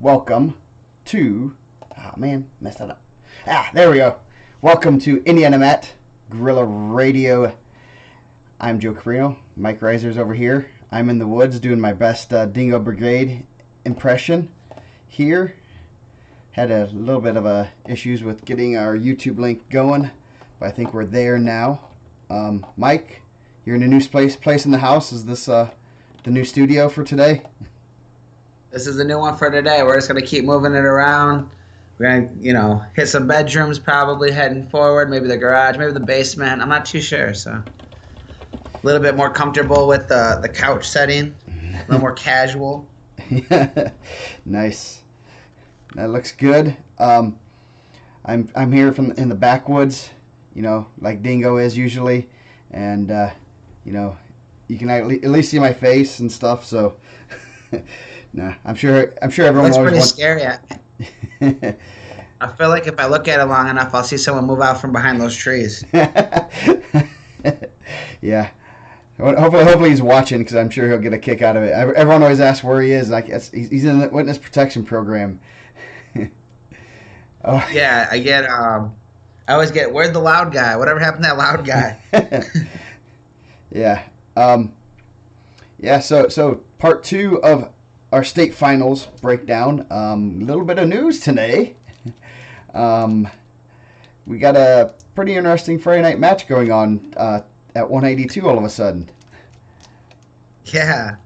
welcome to... messed that up. There we go. Welcome to IndianaMat Gorilla Radio. I'm Joe Carino. Mike Reiser's over here. I'm in the woods doing my best Dingo Brigade impression here. Had a little bit of issues with getting our YouTube link going, but I think we're there now. Mike, you're in a new place in the house. Is this the new studio for today? This is the new one for today. We're just going to keep moving it around. We're going to, hit some bedrooms probably heading forward, maybe the garage, maybe the basement. I'm not too sure, so a little bit more comfortable with the couch setting, a little more casual. Nice. That looks good. I'm here in the backwoods, like Dingo is usually, and you can at least see my face and stuff. So, nah, I'm sure everyone looks always pretty scary. I feel like if I look at it long enough, I'll see someone move out from behind those trees. Yeah. Hopefully he's watching, because I'm sure he'll get a kick out of it. Everyone always asks where he is. Like he's in the witness protection program. Oh. Yeah, I always get, where's the loud guy? Whatever happened to that loud guy? Yeah. Yeah. So part 2 of our state finals breakdown. A little bit of news today. We got a pretty interesting Friday night match going on at 182 all of a sudden. Yeah.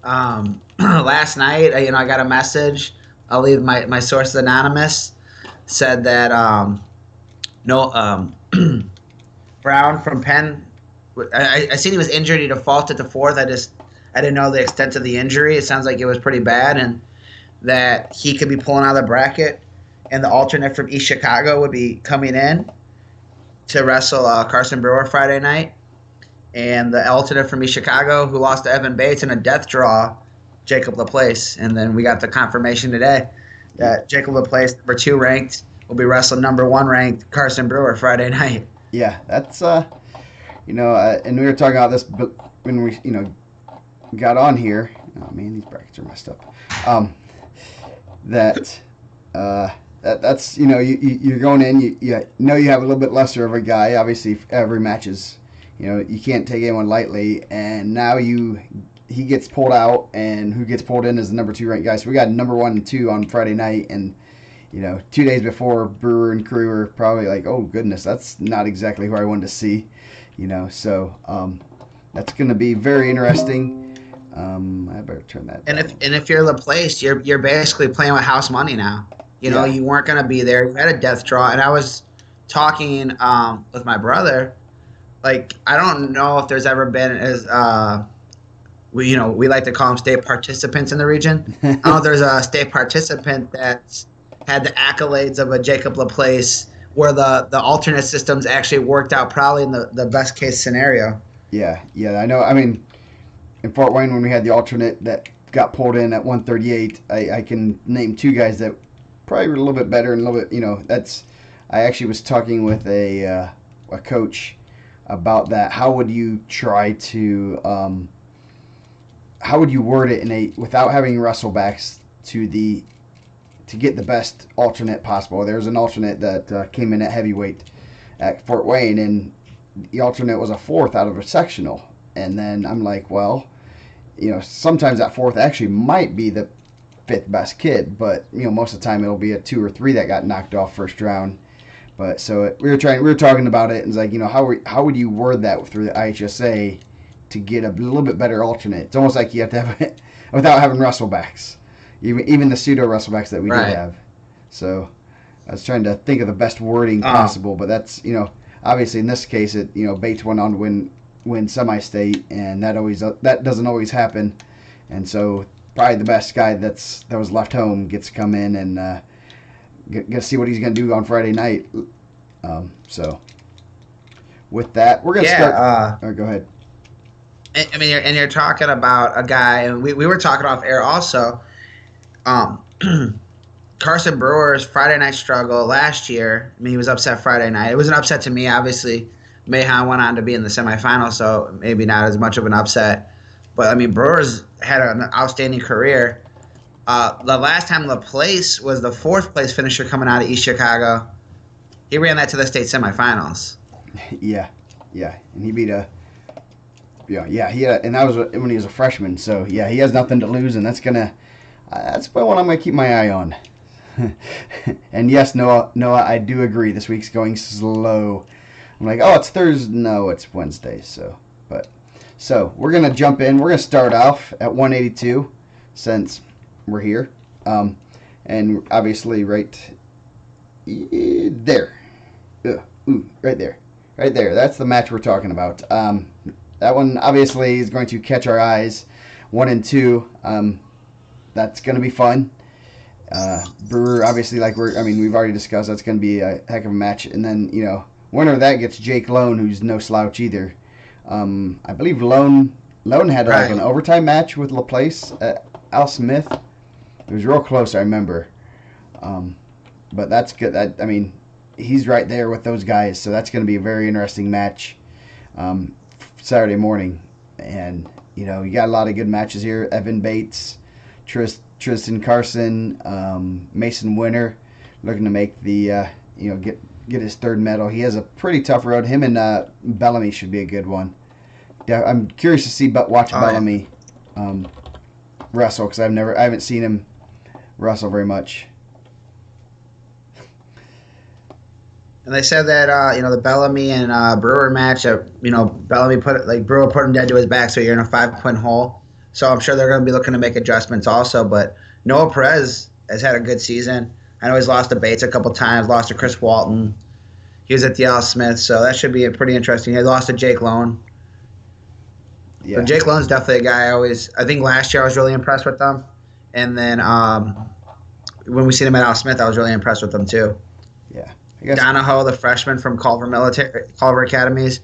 Last night, I got a message. I'll leave my source anonymous. Said that Brown from Penn. I seen he was injured. He defaulted to 4th. I didn't know the extent of the injury. It sounds like it was pretty bad, and that he could be pulling out of the bracket, and the alternate from East Chicago would be coming in to wrestle Carson Brewer Friday night. And the alternate from East Chicago, who lost to Evan Bates in a death draw, Jacob Laplace. And then we got the confirmation today that Jacob Laplace, number 2 ranked, will be wrestling number 1 ranked Carson Brewer Friday night. Yeah, that's and we were talking about this when we got on here. Oh man, these brackets are messed up. That's you're going in. You know you have a little bit lesser of a guy. Obviously, every match is you can't take anyone lightly. And now he gets pulled out, and who gets pulled in is the number 2 ranked guy. So we got number 1 and 2 on Friday night, and 2 days before, Brewer and crew were probably like, oh goodness, that's not exactly who I wanted to see. So that's going to be very interesting. I better turn that. And if you're Laplace, you're basically playing with house money now. Yeah. You weren't going to be there. You had a death draw, and I was talking with my brother. Like, I don't know if there's ever been as we like to call them state participants in the region. I don't know if there's a state participant that's had the accolades of a Jacob Laplace, where the alternate systems actually worked out probably in the best case scenario. Yeah, I know. I mean, in Fort Wayne, when we had the alternate that got pulled in at 138, I can name 2 guys that probably were a little bit better and a little bit, I actually was talking with a coach about that. How would you try to, how would you word it without having wrestlebacks to get the best alternate possible? There's an alternate that came in at heavyweight at Fort Wayne, and the alternate was a 4th out of a sectional. And then I'm like, well, sometimes that 4th actually might be the 5th best kid, but most of the time it'll be a 2 or 3 that got knocked off first round. But so we were talking about it, and it's like, how would you word that through the IHSA to get a little bit better alternate? It's almost like you have to have it without having wrestlebacks, even the pseudo wrestlebacks that we did have. So I was trying to think of the best wording possible, but that's obviously in this case Bates went on to win semi-state, and that doesn't always happen, and so probably the best guy that was left home gets to come in and get to see what he's going to do on Friday night. So with that, we're going to start. Go ahead. I mean, and you're talking about a guy, and we were talking off air also. Carson Brewer's Friday night struggle last year. I mean, he was upset Friday night. It was an upset to me, obviously. Mayhem went on to be in the semifinals, so maybe not as much of an upset. But, I mean, Brewer's had an outstanding career. The last time LaPlace was the fourth place finisher coming out of East Chicago. He ran that to the state semifinals. Yeah, and he beat and that was when he was a freshman. So yeah, he has nothing to lose, and that's probably one I'm gonna keep my eye on. And yes, Noah, I do agree. This week's going slow. I'm like, oh, it's Thursday. No, it's Wednesday. So we're gonna jump in. We're gonna start off at 182 since we're here, and obviously right there, right there. That's the match we're talking about. That one obviously is going to catch our eyes. 1 and 2. That's going to be fun. Brewer, obviously, we've already discussed, that's going to be a heck of a match. And then, winner of that gets Jake Lone, who's no slouch either. I believe Lone had like an overtime match with LaPlace at Al Smith. It was real close, I remember. But that's good. He's right there with those guys, so that's going to be a very interesting match Saturday morning. And, you got a lot of good matches here. Evan Bates, Tristan Carson, Mason Winter, looking to make the get his third medal. He has a pretty tough road. Him and Bellamy should be a good one. Yeah, I'm curious to watch Bellamy wrestle, because I haven't seen him wrestle very much. And they said that the Bellamy and Brewer match, Bellamy Brewer put him dead to his back, so you're in a 5-point hole. So I'm sure they're going to be looking to make adjustments also. But Noah Perez has had a good season. I know he's lost to Bates a couple times, lost to Chris Walton. He was at the Al Smith, so that should be pretty interesting. He lost to Jake Lone. Yeah. So Jake Lone's definitely a guy I think last year I was really impressed with them. And then when we seen him at Al Smith, I was really impressed with them too. Yeah. Donahoe, the freshman from Culver Academies,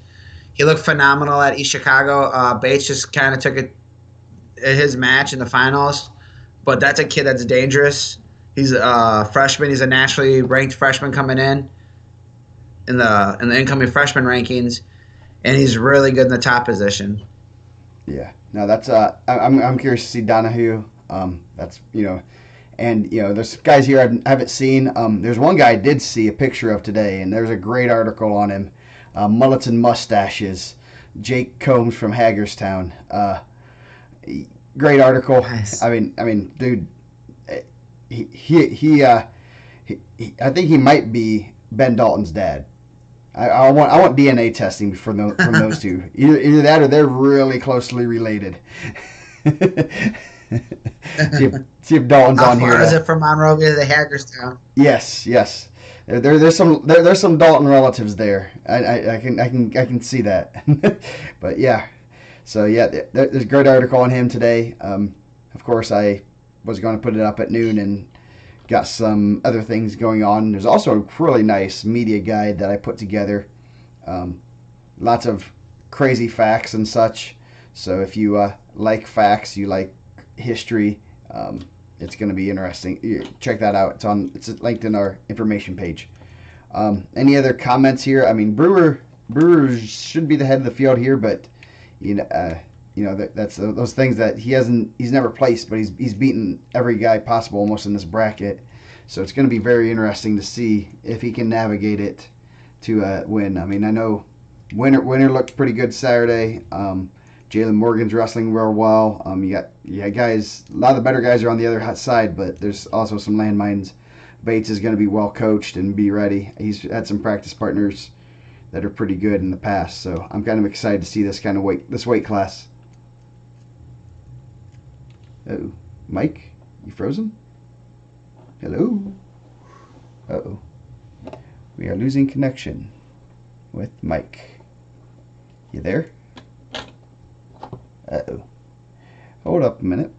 he looked phenomenal at East Chicago. Bates just kind of took his match in the finals, but that's a kid that's dangerous. He's a freshman. He's a nationally ranked freshman coming in the incoming freshman rankings, and he's really good in the top position. Yeah, no, that's I'm curious to see Donahoe. That's and there's guys here I haven't seen. There's one guy I did see a picture of today, and there's a great article on him. Mullets and Mustaches, Jake Combs from Hagerstown. Great article. Nice. I mean, dude, he I think he might be Ben Dalton's dad. I want DNA testing from those two. Either that or they're really closely related. see if Dalton's on here. How far is it from Monrovia to Hagerstown? Yes. There's some Dalton relatives there. I can see that. But yeah. So yeah, there's a great article on him today. Of course, I was going to put it up at noon and got some other things going on. There's also a really nice media guide that I put together. Lots of crazy facts and such. So if you like facts, you like history, it's going to be interesting. Check that out. It's linked in our information page. Any other comments here? I mean, Brewer should be the head of the field here, but that's those things that he's never placed, but he's beaten every guy possible almost in this bracket. So it's going to be very interesting to see if he can navigate it to win. I mean, I know Winter looked pretty good Saturday. Jalen Morgan's wrestling real well. You got guys, a lot of the better guys are on the other side, but there's also some landmines. Bates is going to be well coached and be ready. He's had some practice partners that are pretty good in the past, so I'm kind of excited to see this weight class. Uh-oh. Mike, you frozen? Hello? Uh-oh. We are losing connection with Mike. You there? Uh-oh. Hold up a minute.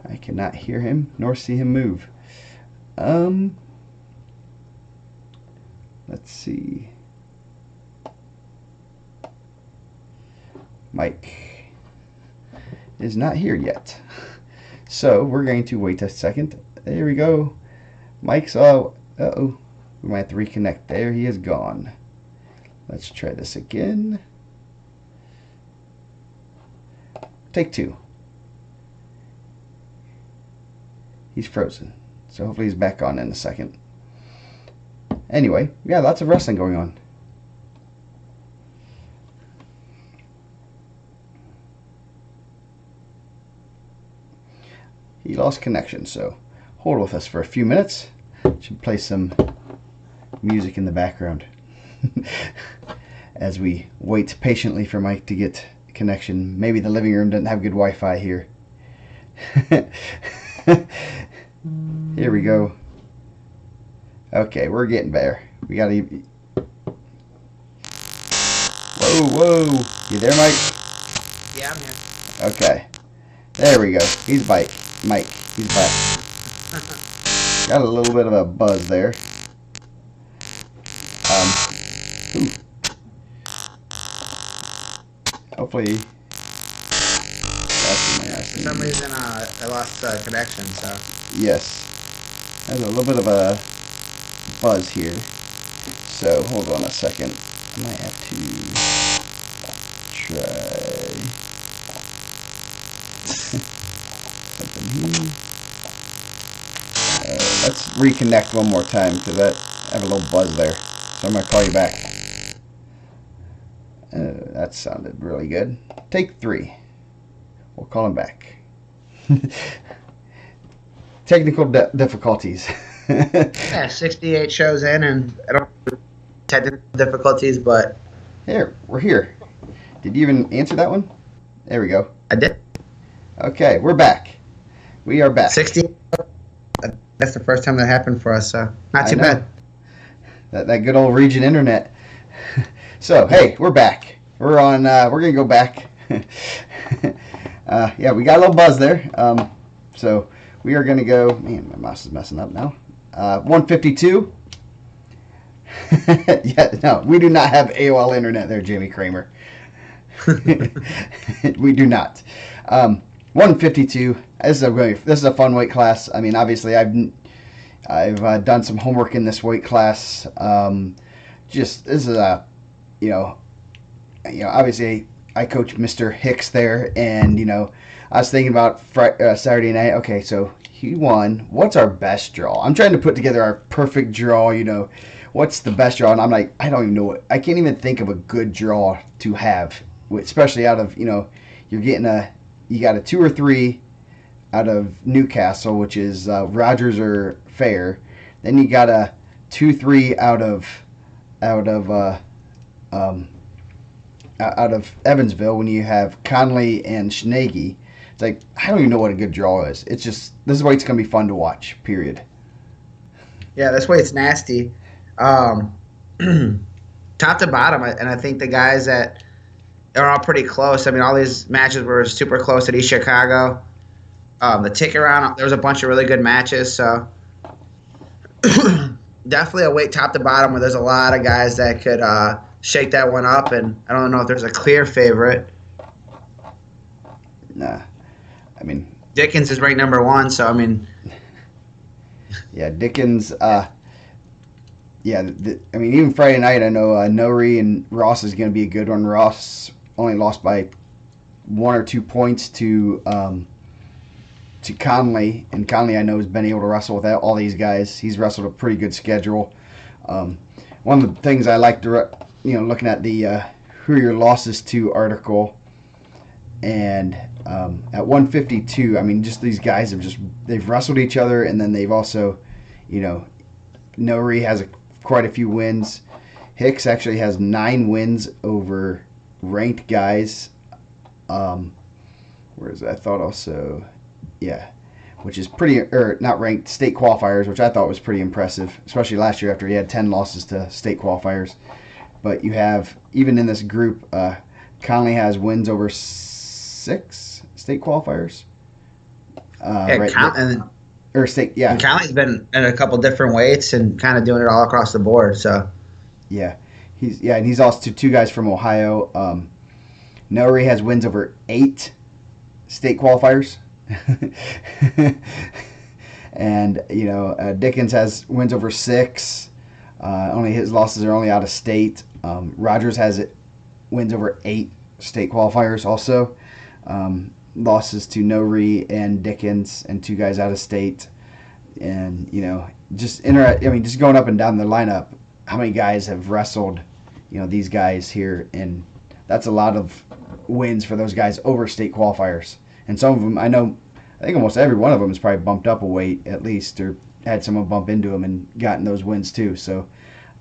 I cannot hear him nor see him move. Let's see. Mike is not here yet. So we're going to wait a second. There we go. Mike's uh-oh. We might have to reconnect. There he is gone. Let's try this again. take 2. He's frozen. So hopefully he's back on in a second. Anyway, yeah, lots of wrestling going on. He lost connection, so hold with us for a few minutes. Should play some music in the background as we wait patiently for Mike to get connection. Maybe the living room doesn't have good Wi-Fi here. Here we go. Okay, we're getting better. We gotta... Whoa. You there, Mike? Yeah, I'm here. Okay. There we go. He's Mike. He's back. Got a little bit of a buzz there. Ooh. Hopefully... For some reason, I lost connection, so... Yes. There's a little bit of a buzz here. So, hold on a second. I might have to try something here. Let's reconnect one more time because I have a little buzz there. So I'm going to call you back. That sounded really good. Take 3. We'll call him back. Technical difficulties. Yeah, 68 shows in, and I don't have technical difficulties, but... Here, we're here. Did you even answer that one? There we go. I did. Okay, we're back. We are back. 60. That's the first time that happened for us, so not too bad. That good old region internet. So, hey, we're back. We're on, we're going to go back. Yeah, we got a little buzz there. So we are going to go, man, my mouse is messing up now. 152. Yeah, no, we do not have AOL internet there, Jimmy Kramer. We do not. 152. This is a fun weight class. I mean, obviously, I've done some homework in this weight class. This is a, obviously I coach Mr. Hicks there, and I was thinking about Saturday night. Okay, so he won. What's our best draw? I'm trying to put together our perfect draw. What's the best draw? And I'm like, I don't even know I can't even think of a good draw to have, especially out of you got a 2 or 3 out of Newcastle, which is Rogers or Fair. Then you got a 2-3 out of Evansville when you have Conley and Schnaggy. It's like, I don't even know what a good draw is. It's just, this is why it's going to be fun to watch, period. Yeah, that's why it's nasty. Top to bottom, and I think the guys that are all pretty close. I mean, all these matches were super close at East Chicago. The tick around, there was a bunch of really good matches, so definitely a weight top to bottom where there's a lot of guys that could shake that one up, and I don't know if there's a clear favorite. Nah. I mean, Dickens is ranked number 1, so I mean... Yeah, Dickens, even Friday night, I know Nori and Ross is going to be a good one. Ross only lost by 1 or 2 points to Conley, and Conley I know has been able to wrestle with all these guys. He's wrestled a pretty good schedule. One of the things I like to, looking at the who are your losses to article, and at 152, I mean, just these guys they've wrestled each other, and then they've also, Nori has quite a few wins. Hicks actually has 9 wins over ranked guys. Where is it? I thought also, yeah, which is not ranked, state qualifiers, which I thought was pretty impressive, especially last year after he had 10 losses to state qualifiers. But you have, even in this group, Conley has wins over 6 state qualifiers. State, yeah. And Conley's been in a couple different weights and kind of doing it all across the board. So, yeah, and he's also 2 guys from Ohio. Nori has wins over 8 state qualifiers, and Dickens has wins over 6. Only his losses are only out of state. Rogers has wins over 8 state qualifiers also. losses to Norrie and Dickens, and 2 guys out of state. And, just just going up and down the lineup, how many guys have wrestled, these guys here, and that's a lot of wins for those guys over state qualifiers. And some of them, I think almost every one of them has probably bumped up a weight at least, or had someone bump into them and gotten those wins too. So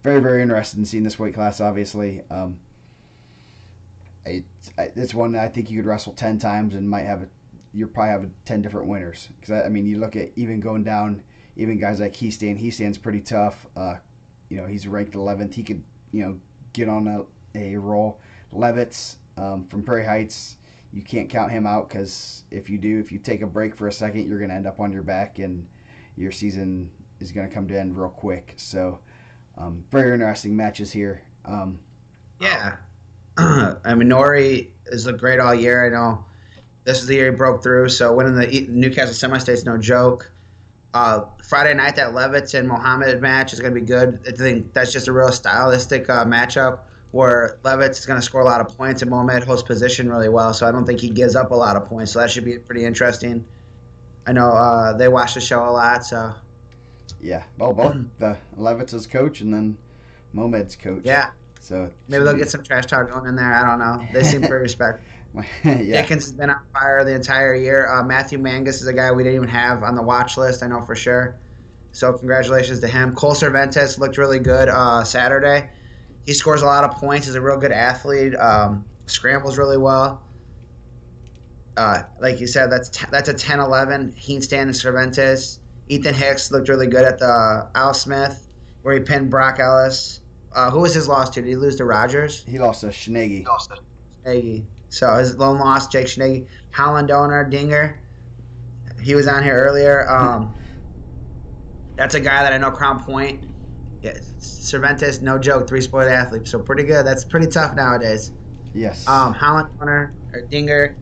very, very interested in seeing this weight class, obviously. It's one that I think you could wrestle 10 times and you'll probably have 10 different winners. Because, you look at even going down, even guys like Heastand's pretty tough. He's ranked 11th. He could, get on a roll. Levitz from Prairie Heights, you can't count him out, because if you take a break for a second, you're going to end up on your back, and your season is going to come to end real quick. So very interesting matches here. Yeah. Norrie has looked great all year. I know this is the year he broke through, so winning the Newcastle semi-state's no joke. Friday night, that Levitz and Mohammed match is going to be good. I think that's just a real stylistic matchup where Levitz is going to score a lot of points and Mohammed holds position really well, so I don't think he gives up a lot of points, so that should be pretty interesting. I know they watch the show a lot, so. Yeah, well, both the Levitz's coach and then Mohamed's coach. Yeah. So maybe they'll get some trash talk going in there. I don't know. They seem pretty respectful. Yeah. Dickens has been on fire the entire year. Matthew Mangus is a guy we didn't even have on the watch list, I know for sure. So congratulations to him. Cole Cervantes looked really good Saturday. He scores a lot of points. He's a real good athlete. Scrambles really well. Like you said, that's a 10-11. Heastan and Cervantes. Ethan Hicks looked really good at the Al Smith, where he pinned Brock Ellis. Who was his loss to? Did he lose to Rogers? He lost to Schneggy. So his lone loss, Jake Schneggy. Holland Donor, Dinger. He was on here earlier. That's a guy that I know, Crown Point. Yeah, Cervantes, no joke, 3-sport athlete. So pretty good. That's pretty tough nowadays. Yes. Holland Donor, or Dinger.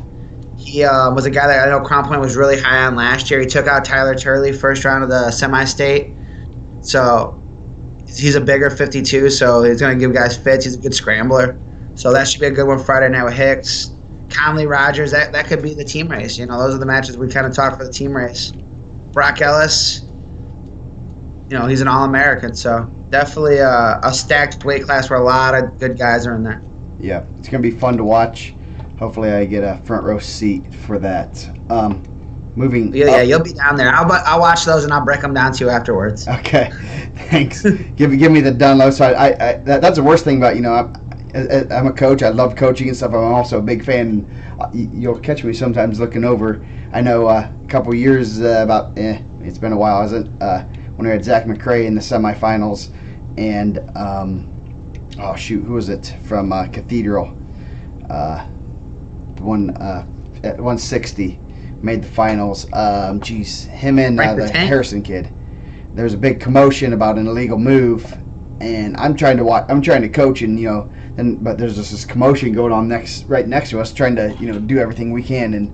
He was a guy that I know Crown Point was really high on last year. He took out Tyler Turley first round of the semi-state. So he's a bigger 52, so he's going to give guys fits. He's a good scrambler. So that should be a good one Friday night with Hicks. Conley Rogers, that could be the team race. Those are the matches we kind of talk for the team race. Brock Ellis, he's an All-American, so definitely a stacked weight class where a lot of good guys are in there. Yeah, it's going to be fun to watch. Hopefully I get a front row seat for that. Moving Yeah, you'll be down there. I'll watch those and I'll break them down to you afterwards. Okay, thanks. give me the down low side. That's the worst thing about, I'm a coach. I love coaching and stuff. I'm also a big fan. You'll catch me sometimes looking over. I know a couple years it's been a while, hasn't it? When we had Zach McCrae in the semifinals, and who was it from Cathedral? One at 160 made the finals. Him and the Harrison kid. There was a big commotion about an illegal move, and I'm trying to coach, and but there's just this commotion going on right next to us, trying to do everything we can and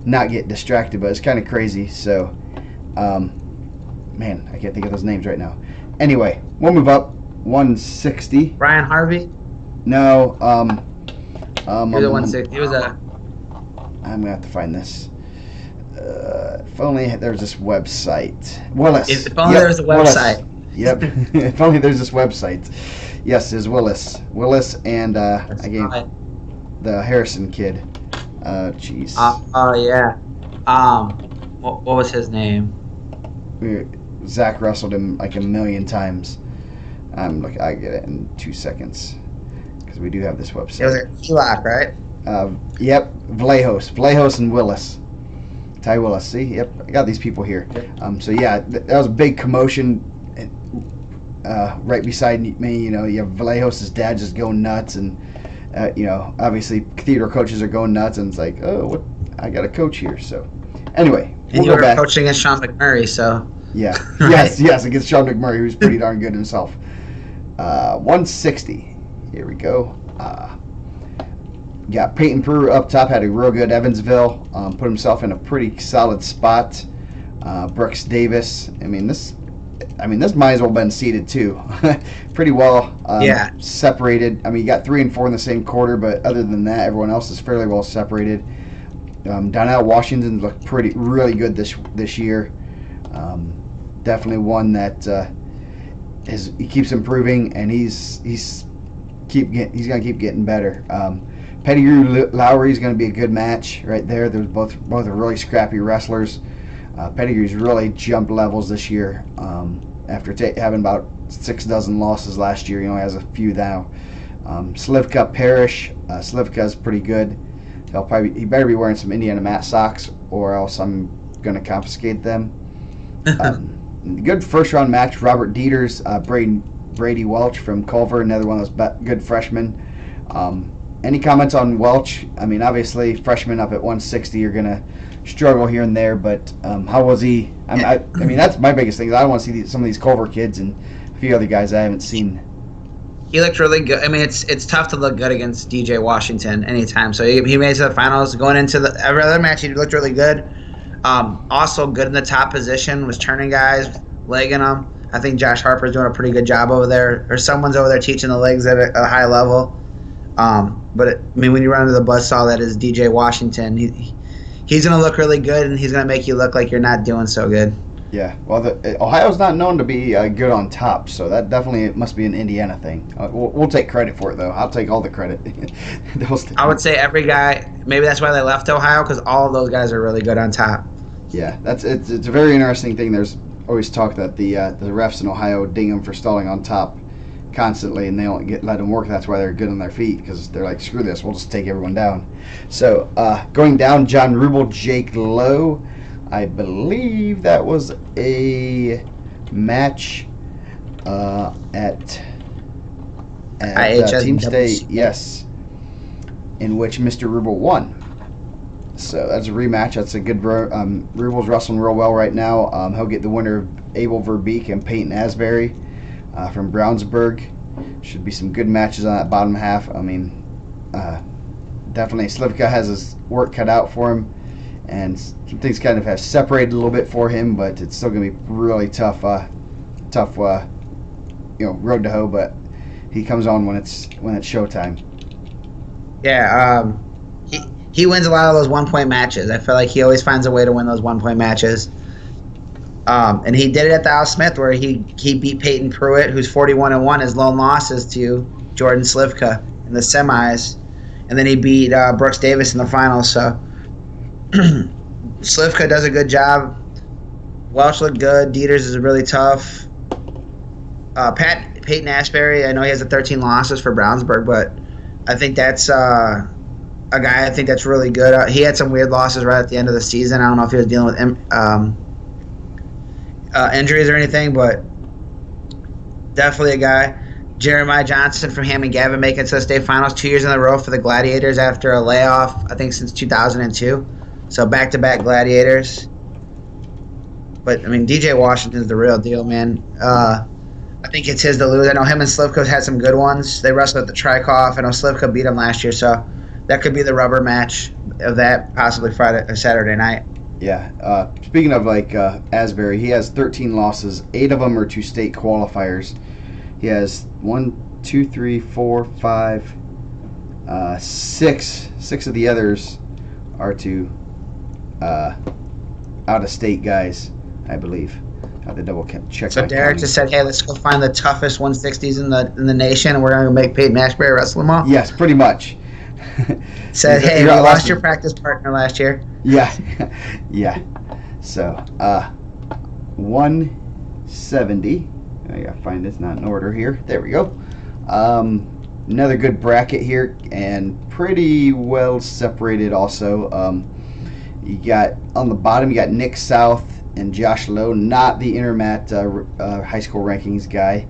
not get distracted. But it's kind of crazy. So, man, I can't think of those names right now. Anyway, we'll move up 160. Brian Harvey? No. He was a 160. He was a. I'm gonna have to find this. If only there was this website. Willis. If only there was a website. Willis. Yep. If only there's this website. Yes, it's Willis. Willis and the Harrison kid. Jeez. Yeah. What was his name? Zach wrestled him like a million times. I get it in 2 seconds because we do have this website. It was a Kelock, right? Yep. Vlahos and Willis. Ty Willis. See, yep. I got these people here. Yep. So yeah, that was a big commotion. Right beside me, you have Vlahos' dad just going nuts, and obviously Cathedral coaches are going nuts, and it's like, oh, what? I got a coach here. So anyway, and you were coaching against Sean McMurray, so yeah, right. yes, against Sean McMurray, who's pretty darn good himself. 160. Here we go. Got Peyton Prue up top, had a real good Evansville, put himself in a pretty solid spot. Brooks Davis, this might as well have been seeded too. Pretty well separated. You got 3 and 4 in the same quarter, but other than that, everyone else is fairly well separated. Donnell Washington looked really good this year. Definitely one that he keeps improving, and he's gonna keep getting better. Pettigrew Lowry is going to be a good match right there. They're both are really scrappy wrestlers. Pettigrew's really jumped levels this year after having about 6 dozen losses last year. He only has a few now. Slivka Parrish. Slivka's pretty good. He better be wearing some IndianaMat socks, or else I'm going to confiscate them. Good first round match. Robert Dieters, Brady Welch from Culver, another one of those good freshmen. Any comments on Welch? I mean, obviously, freshmen up at 160 are going to struggle here and there, but how was he? I mean, that's my biggest thing. I want to see some of these Culver kids and a few other guys I haven't seen. He looked really good. I mean, it's tough to look good against DJ Washington anytime. So he made it to the finals. Going into every other match, he looked really good. Also good in the top position, was turning guys, legging them. I think Josh Harper's doing a pretty good job over there, or someone's over there teaching the legs at a high level. But when you run into the buzzsaw that is DJ Washington, he's going to look really good, and he's going to make you look like you're not doing so good. Yeah, well, Ohio's not known to be good on top, so that definitely must be an Indiana thing. We'll take credit for it, though. I'll take all the credit. I would say every guy, maybe that's why they left Ohio, because all of those guys are really good on top. Yeah, it's a very interesting thing. There's always talk that the refs in Ohio ding them for stalling on top constantly, and they don't let them work. That's why they're good on their feet, because they're like, screw this, we'll just take everyone down. So going down, John Rubel, Jake Lowe. I believe that was a match at Team State, yes, in which Mr. Rubel won. So that's a rematch. That's a good. Rubel's wrestling real well right now. He'll get the winner of Abel Verbeek and Peyton Asbury from Brownsburg. Should be some good matches on that bottom half. I mean, definitely Slivka has his work cut out for him, and some things kind of have separated a little bit for him, but it's still going to be really tough, road to hoe. But he comes on when it's showtime. Yeah, he wins a lot of those 1-point matches. I feel like he always finds a way to win those 1-point matches. And he did it at the Al Smith, where he beat Peyton Pruitt, who's 41-1, his lone losses to Jordan Slivka in the semis, and then he beat Brooks Davis in the finals. So Slivka does a good job. Welch looked good. Dieters is really tough. Peyton Asbury, I know he has 13 losses for Brownsburg, but I think that's a guy I think that's really good. He had some weird losses right at the end of the season. I don't know if he was dealing with injuries or anything, but definitely a guy. Jeremiah Johnson from Hammond Gavin making it to the state finals 2 years in a row for the Gladiators after a layoff, I think, since 2002. So back-to-back Gladiators. But, I mean, DJ Washington's the real deal, man. I think it's his to lose. I know him and Slivka had some good ones. They wrestled at the Trikoff. I know Slivka beat him last year, so that could be the rubber match of that, possibly Friday or Saturday night. Yeah. Speaking of Asbury, he has 13 losses. 8 of them are to state qualifiers. He has 6 of the others are to out-of-state guys, I believe. I have to double check. So Derek just said, "Hey, let's go find the toughest 160s in the nation, and we're going to make Peyton Asbury wrestle them all." Yes, pretty much. Said, "Hey, we lost your practice partner last year." Yeah, yeah. So 170. I gotta find it's not in order here. There we go. Another good bracket here, and pretty well separated also. You got on the bottom, you got Nick South and Josh Lowe, not the IndianaMat high school rankings guy.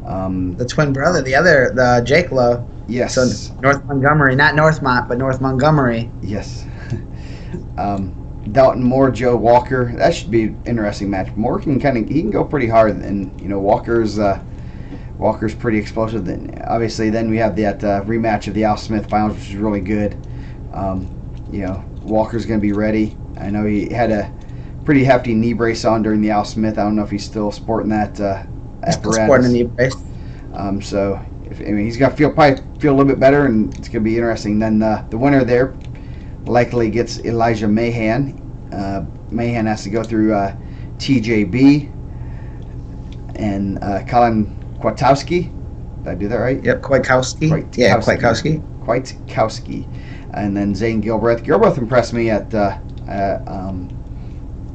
The twin brother, the Jake Lowe. Yes. So North Montgomery, not Northmont, but North Montgomery. Yes. Dalton Moore, Joe Walker. That should be an interesting match. Moore he can go pretty hard, and Walker's pretty explosive. Then obviously, then we have that rematch of the Al Smith finals, which is really good. Walker's going to be ready. I know he had a pretty hefty knee brace on during the Al Smith. I don't know if he's still sporting that apparatus. Still sporting a knee brace. So he's got to probably feel a little bit better, and it's going to be interesting. Then the winner there, likely gets Elijah Mahan. Mahan has to go through TJB and Colin Kwiatkowski. Did I do that right? Yep, Kwiatkowski. Yeah, Kwiatkowski. Kwiatkowski. And then Zane Gilbreth. Gilbreth impressed me at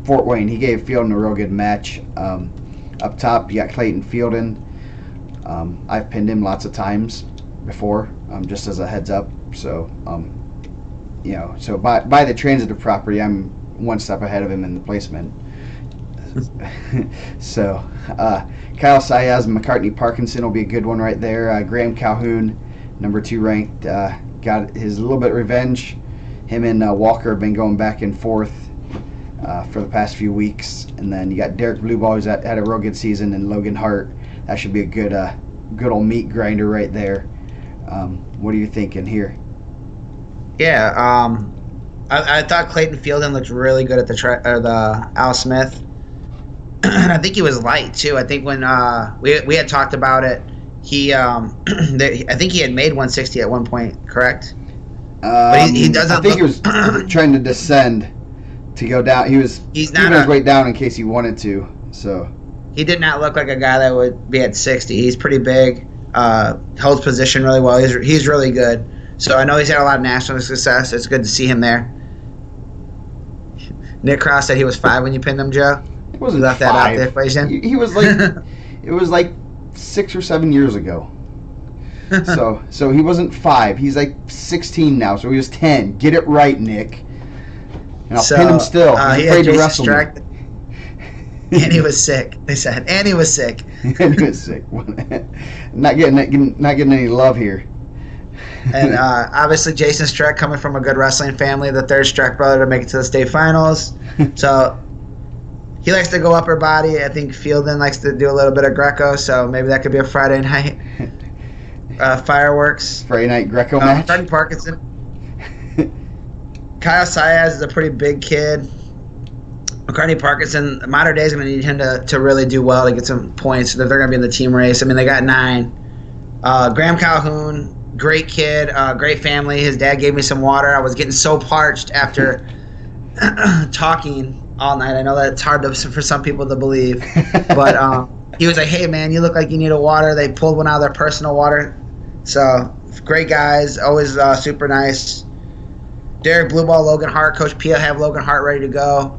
Fort Wayne. He gave Fielden a real good match. Up top, you got Clayton Fielden. I've pinned him lots of times before, just as a heads up. So, so by the transitive property, I'm one step ahead of him in the placement. So, Kyle Saez and McCartney Parkinson will be a good one right there. Graham Calhoun, number 2 ranked, got his little bit of revenge. Him and Walker have been going back and forth for the past few weeks. And then you got Derek Blueball, who's had a real good season, and Logan Hart. That should be a good old meat grinder right there. What are you thinking here? Yeah, I thought Clayton Fielden looked really good at the Al Smith. And I think he was light too. I think when we had talked about it, I think he had made 160 at one point, correct? But he doesn't. I think he was trying to descend to go down. He's keeping his weight down in case he wanted to. So he did not look like a guy that would be at 60. He's pretty big. Holds position really well. He's really good. So I know he's had a lot of national success. It's good to see him there. Nick Cross said he was 5 when you pinned him, Joe. He wasn't left 5. That out the equation. He was like it was like 6 or 7 years ago. So he wasn't 5. He's like 16 now. So he was 10. Get it right, Nick. And I'll pin him still. He's afraid to wrestle me. And he was sick. They said, and he was sick. And he was sick. Not getting any love here. And obviously Jason Streck, coming from a good wrestling family, the 3rd Streck brother to make it to the state finals. So he likes to go upper body. I think Fielden likes to do a little bit of Greco, so maybe that could be a Friday night fireworks. Friday night Greco match. Freddie Parkinson. Kyle Saez is a pretty big kid. McCartney Parkinson, modern day is going to need him to really do well to get some points if they're going to be in the team race. I mean, they got 9. Graham Calhoun, great kid, great family. His dad gave me some water. I was getting so parched after talking all night. I know that it's hard for some people to believe. But he was like, hey, man, you look like you need a water. They pulled one out of their personal water. So, great guys, always super nice. Derek Blueball, Logan Hart. Coach Pia have Logan Hart ready to go.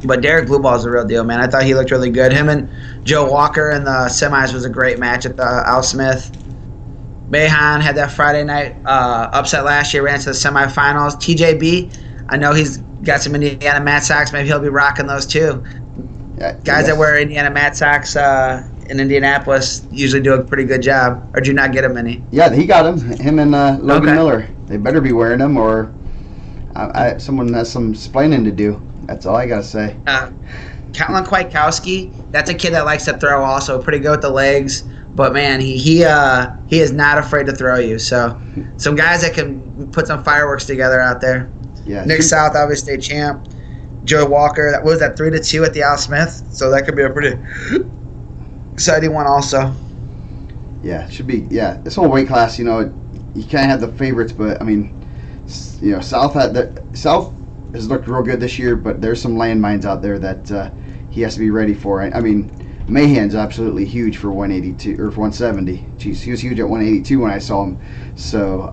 But Derek Blueball is the real deal, man. I thought he looked really good. Him and Joe Walker in the semis was a great match at the Al Smith. Mahan had that Friday night upset last year, ran to the semifinals. TJB, I know he's got some IndianaMat socks. Maybe he'll be rocking those too. Yeah, Guys that wear IndianaMat socks in Indianapolis usually do a pretty good job. Or do you not get him any? Yeah, he got him. Him and Logan Miller. They better be wearing them, or someone has some explaining to do. That's all I gotta say. Colin Kwiatkowski, that's a kid that likes to throw also. Pretty good with the legs. But, man, he is not afraid to throw you. So, some guys that can put some fireworks together out there. Yeah, Nick South, obviously state champ. Joe Walker, that was 3-2 at the Al Smith. So, that could be a pretty exciting one also. Yeah, it should be. Yeah, this whole weight class, you kind of have the favorites. But, I mean, South has looked real good this year. But there's some landmines out there that he has to be ready for. I mean, Mahan's absolutely huge for 182 or for 170. Jeez, he was huge at 182 when I saw him. So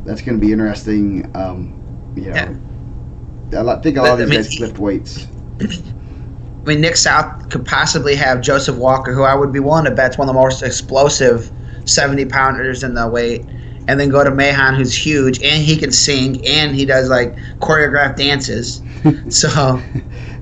that's going to be interesting. Yeah. I think a lot of these guys lift weights. I mean, Nick South could possibly have Joseph Walker, who I would be willing to bet's one of the most explosive 70-pounders in the weight, and then go to Mahan, who's huge, and he can sing, and he does like choreographed dances. So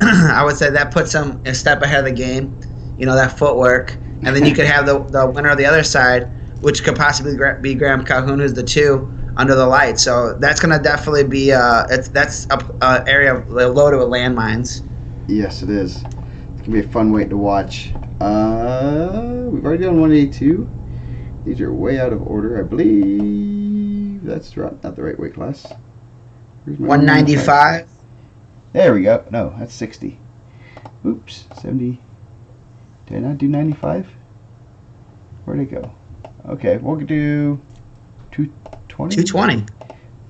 I would say that puts him a step ahead of the game. That footwork. And then you could have the winner of the other side, which could possibly be Graham Calhoun, who's the 2 under the light. So that's going to definitely be that's an area loaded with landmines. Yes, it is. It's going to be a fun weight to watch. We've already done 182. These are way out of order. I believe that's not the right weight class. 195. There we go. No, that's 60. Oops, 70. Did I not do 95? Where'd it go? Okay, we'll do 220. 220.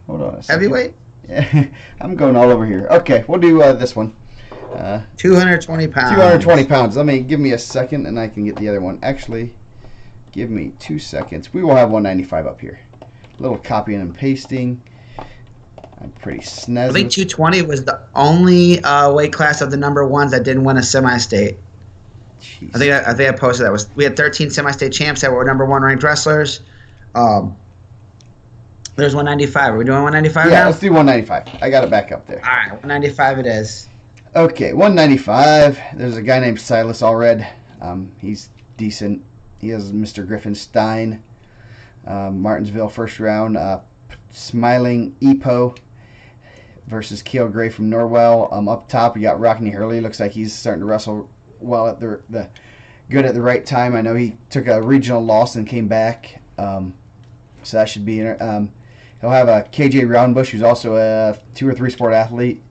Hold on a second. Heavyweight? Yeah, I'm going all over here. Okay, we'll do this one. 220 pounds. 220 pounds. Give me a second, and I can get the other one. Actually, give me 2 seconds. We will have 195 up here. A little copying and pasting. I'm pretty snazzy. I think 220 was the only weight class of the number ones that didn't win a semi-state. Jeez. I think I posted that. We had 13 semi-state champs that were number one ranked wrestlers. There's 195. Are we doing 195 Yeah, now? let's do 195. I got it back up there. All right, 195 it is. Okay, 195. There's a guy named Silas Allred. He's decent. He has Mr. Griffin Stein. Martinsville first round. Smiling Epo versus Kale Gray from Norwell. Up top, we got Rockney Hurley. Looks like he's starting to wrestle well at the good at the right time. I know he took a regional loss and came back. So that should be. He'll have a KJ Roundbush, who's also a 2 or 3 sport athlete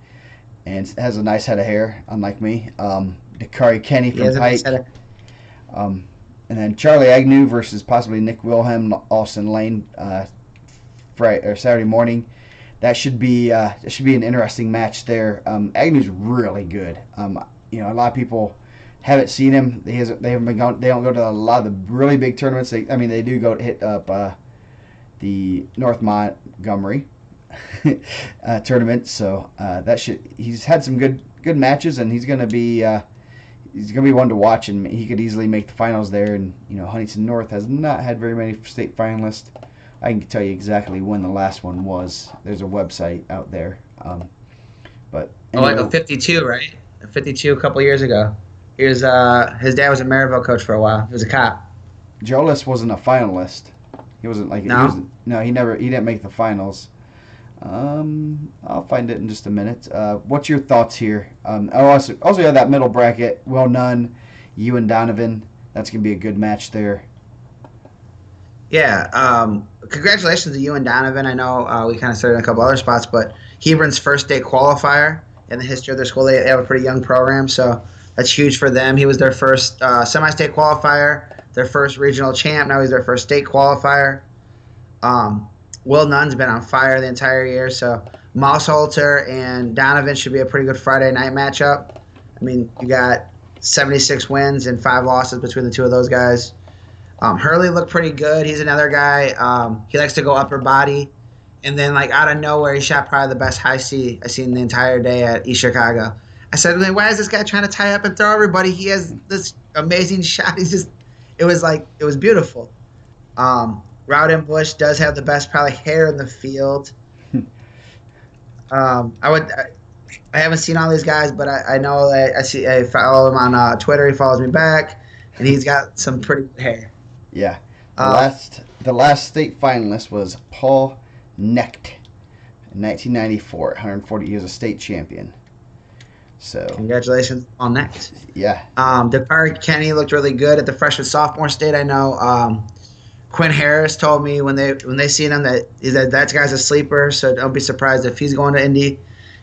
and has a nice head of hair, unlike me. Dakari Kenny from Pike. And then Charlie Agnew versus possibly Nick Wilhelm, Austin Lane, Friday or Saturday morning. That should be an interesting match there. Agnew's really good. A lot of people haven't seen him. They don't go to a lot of the really big tournaments. They do go to hit up the North Montgomery tournament. So he's had some good matches, and he's gonna be one to watch, and he could easily make the finals there. And Huntington North has not had very many state finalists. I can tell you exactly when the last one was. There's a website out there. But anyway. Like a 52, right? A 52 a couple years ago. He was his dad was a Maryville coach for a while. He was a cop. Jolis wasn't a finalist. He wasn't like no. He didn't make the finals. I'll find it in just a minute. What's your thoughts here? Also you have that middle bracket. Will Nunn, you and Donovan. That's gonna be a good match there. Yeah. Congratulations to you and Donovan. I know we kind of started in a couple other spots, but Hebron's first state qualifier in the history of their school. They have a pretty young program, so that's huge for them. He was their first semi-state qualifier, their first regional champ. Now he's their first state qualifier. Will Nunn's been on fire the entire year, so Mousholter and Donovan should be a pretty good Friday night matchup. You got 76 wins and 5 losses between the two of those guys. Hurley looked pretty good. He's another guy. He likes to go upper body. And then, out of nowhere, he shot probably the best high C I've seen the entire day at East Chicago. I said, why is this guy trying to tie up and throw everybody? He has this amazing shot. It was beautiful. Rowden Bush does have the best probably hair in the field. I haven't seen all these guys, but I know that I follow him on Twitter. He follows me back, and he's got some pretty good hair. Yeah. The last state finalist was Paul Knecht in 1994. 140. He was a state champion. So congratulations on that. Yeah. Dakari Kenny looked really good at the freshman sophomore state. I know Quinn Harris told me when they seen him that guy's a sleeper. So don't be surprised if he's going to Indy.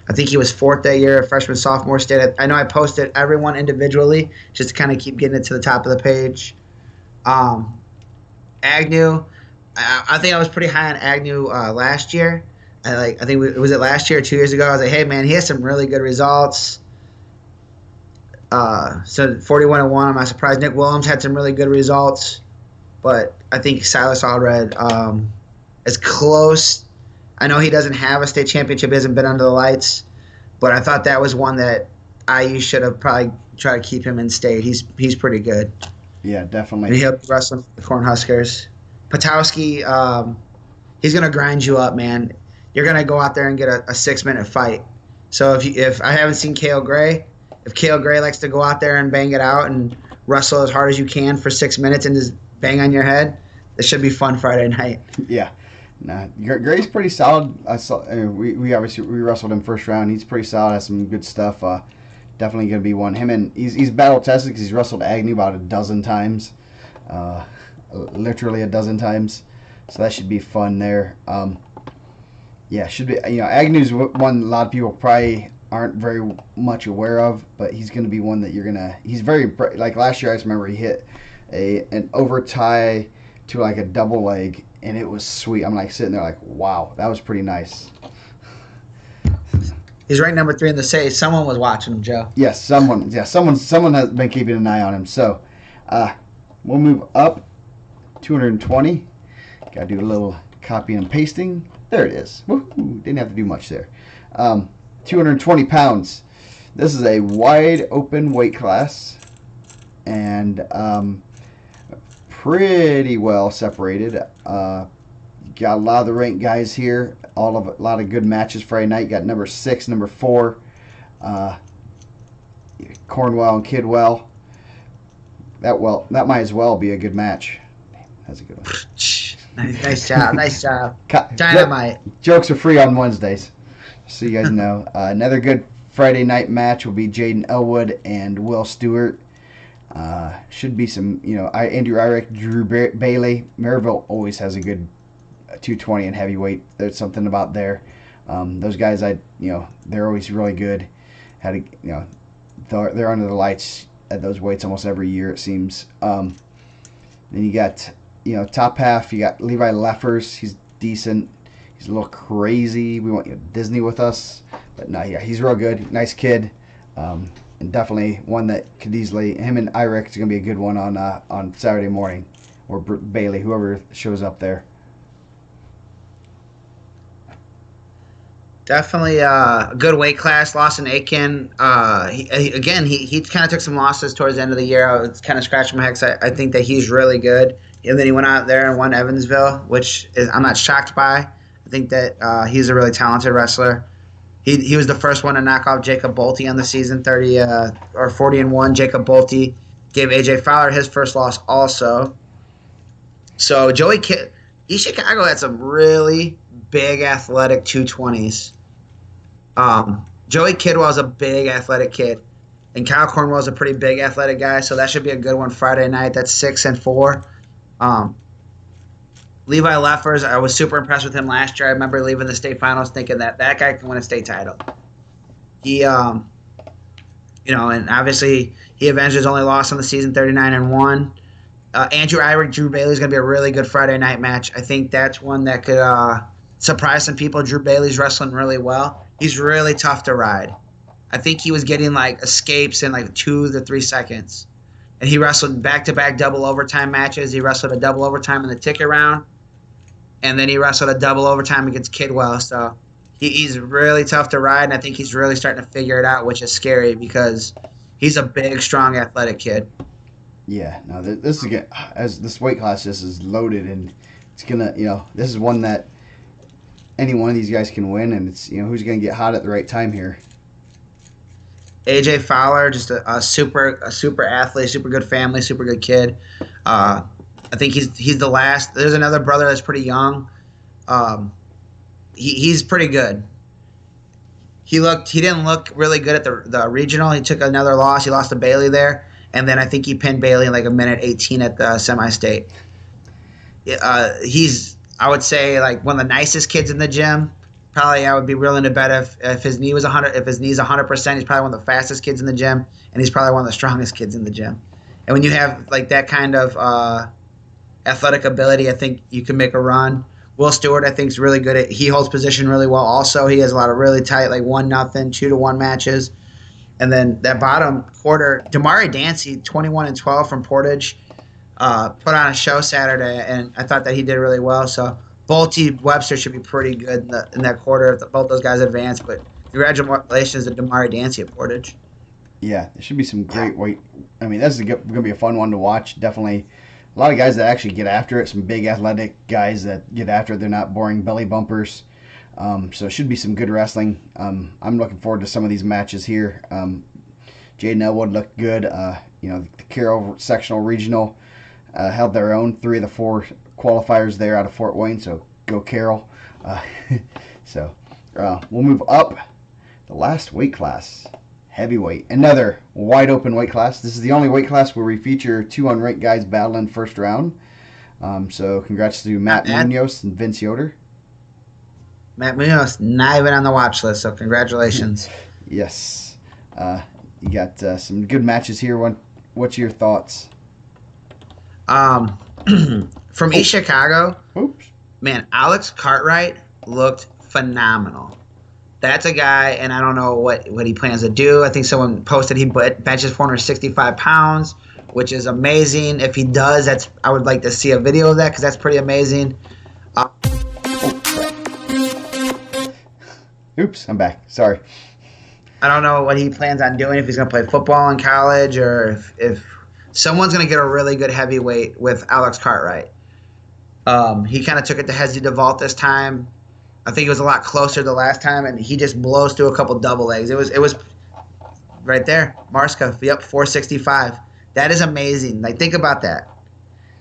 I think he was 4th that year at freshman sophomore state. I know I posted everyone individually just to kind of keep getting it to the top of the page. Agnew, I think I was pretty high on Agnew last year. I think was it last year or 2 years ago? I was like, hey man, he has some really good results. So 41-1, I'm not surprised. Nick Williams had some really good results, but I think Silas Allred is close. I know he doesn't have a state championship; he hasn't been under the lights, but I thought that was one that IU should have probably tried to keep him in state. He's pretty good. Yeah, definitely. And he'll be wrestling for the Cornhuskers. Potowski, he's gonna grind you up, man. You're gonna go out there and get a 6-minute fight. So if I haven't seen Kale Gray, if Kale Gray likes to go out there and bang it out and wrestle as hard as you can for 6 minutes and just bang on your head, it should be fun Friday night. Yeah. Nah, Gray's pretty solid. We wrestled him first round. He's pretty solid. Has some good stuff. Definitely going to be one. Him and he's battle tested because he's wrestled Agnew about a dozen times, literally a dozen times. So that should be fun there. Yeah, should be. Agnew's one a lot of people probably aren't very much aware of, but he's going to be one that you're gonna. He's very like last year. I just remember he hit an over tie to like a double leg and it was sweet. I'm like sitting there like, wow, that was pretty nice. He's ranked number 3 in the state. Someone was watching him, Joe. Yes, someone has been keeping an eye on him. So, we'll move up 220. Got to do a little copying and pasting. There it is. Woohoo! Didn't have to do much there. 220 pounds. This is a wide open weight class, and pretty well separated. Got a lot of the ranked guys here. A lot of good matches Friday night. Got number 6, number 4, Cornwell and Kidwell. That might as well be a good match. That's a good one. Nice job. Nice job. Dynamite. Jokes are free on Wednesdays, so you guys know. Another good Friday night match will be Jaden Elwood and Will Stewart. Should be some, Andrew Irick, Drew Bailey. Maryville always has a good 220 and heavyweight. There's something about there. Those guys, they're always really good. They're under the lights at those weights almost every year, it seems. Then you got, top half, you got Levi Leffers. He's decent. He's a little crazy. We want Disney with us. But no, yeah, he's real good. Nice kid. And definitely one that could easily, him and Irick is going to be a good one on Saturday morning. Or Bailey, whoever shows up there. Definitely a good weight class. Lawson Aiken. He kind of took some losses towards the end of the year. I was kind of scratching my head because I think that he's really good. And then he went out there and won Evansville, which I'm not shocked by. I think that he's a really talented wrestler. He was the first one to knock off Jacob Bolte on the season, 40-1. Jacob Bolte gave AJ Fowler his first loss also. So Joey Kidd, East Chicago had some really big athletic 220s. Joey Kidwell's a big athletic kid, and Kyle Cornwell's a pretty big athletic guy, so that should be a good one Friday night. That's 6 and 4. Levi Leffers, I was super impressed with him last year. I remember leaving the state finals thinking that guy can win a state title. He, and obviously he avenged his only loss on the season, 39-1. Andrew Irick, Drew Bailey is going to be a really good Friday night match. I think that's one that could surprise some people. Drew Bailey's wrestling really well. He's really tough to ride. I think he was getting escapes in 2 to 3 seconds. And he wrestled back-to-back double overtime matches. He wrestled a double overtime in the ticket round. And then he wrestled a double overtime against Kidwell. So he's really tough to ride, and I think he's really starting to figure it out, which is scary because he's a big, strong, athletic kid. Yeah, no, this is as this weight class just is loaded, and it's gonna, this is one that any one of these guys can win, and it's who's gonna get hot at the right time here. AJ Fowler, just a super athlete, super good family, super good kid. I think he's the last. There's another brother that's pretty young. He's pretty good. He didn't look really good at the regional. He took another loss. He lost to Bailey there, and then I think he pinned Bailey in a minute 18 at the semi-state. He's, I would say, one of the nicest kids in the gym. Probably I would be willing to bet if his knee was 100, if his knee's 100%, he's probably one of the fastest kids in the gym, and he's probably one of the strongest kids in the gym. And when you have that kind of athletic ability, I think you can make a run. Will Stewart, I think, is really good. He holds position really well. Also, he has a lot of really tight 1-0, 2-1 matches. And then that bottom quarter, Damari Dancy, 21-12 from Portage, put on a show Saturday, and I thought that he did really well. So Bolte Webster should be pretty good in that quarter if both those guys advance. But congratulations to Damari Dancy at Portage. Yeah, there should be some great weight. I mean, this is going to be a fun one to watch. Definitely a lot of guys that actually get after it. Some big athletic guys that get after it. They're not boring belly bumpers. So it should be some good wrestling. I'm looking forward to some of these matches here. Jaden Elwood looked good. The Carroll Sectional Regional held their own. 3 of the 4 qualifiers there out of Fort Wayne. So go Carroll. We'll move up the last weight class. Heavyweight, another wide open weight class. This is the only weight class where we feature 2 unranked guys battling first round. So congrats to Matt Munoz and Vince Yoder. Matt Munoz not even on the watch list, so congratulations. Yes, you got some good matches here. What's your thoughts? From East Chicago. Oops. man, Alex Cartwright looked phenomenal. That's a guy, and I don't know what he plans to do. I think someone posted he benches 465 pounds, which is amazing. If he does, I would like to see a video of that because that's pretty amazing. Oops, I'm back. Sorry. I don't know what he plans on doing, if he's going to play football in college or if someone's going to get a really good heavyweight with Alex Cartwright. He kind of took it to Hezi DeVault this time. I think it was a lot closer the last time, and he just blows through a couple double legs. It was right there. Marska, yep, 465. That is amazing. Like, think about that.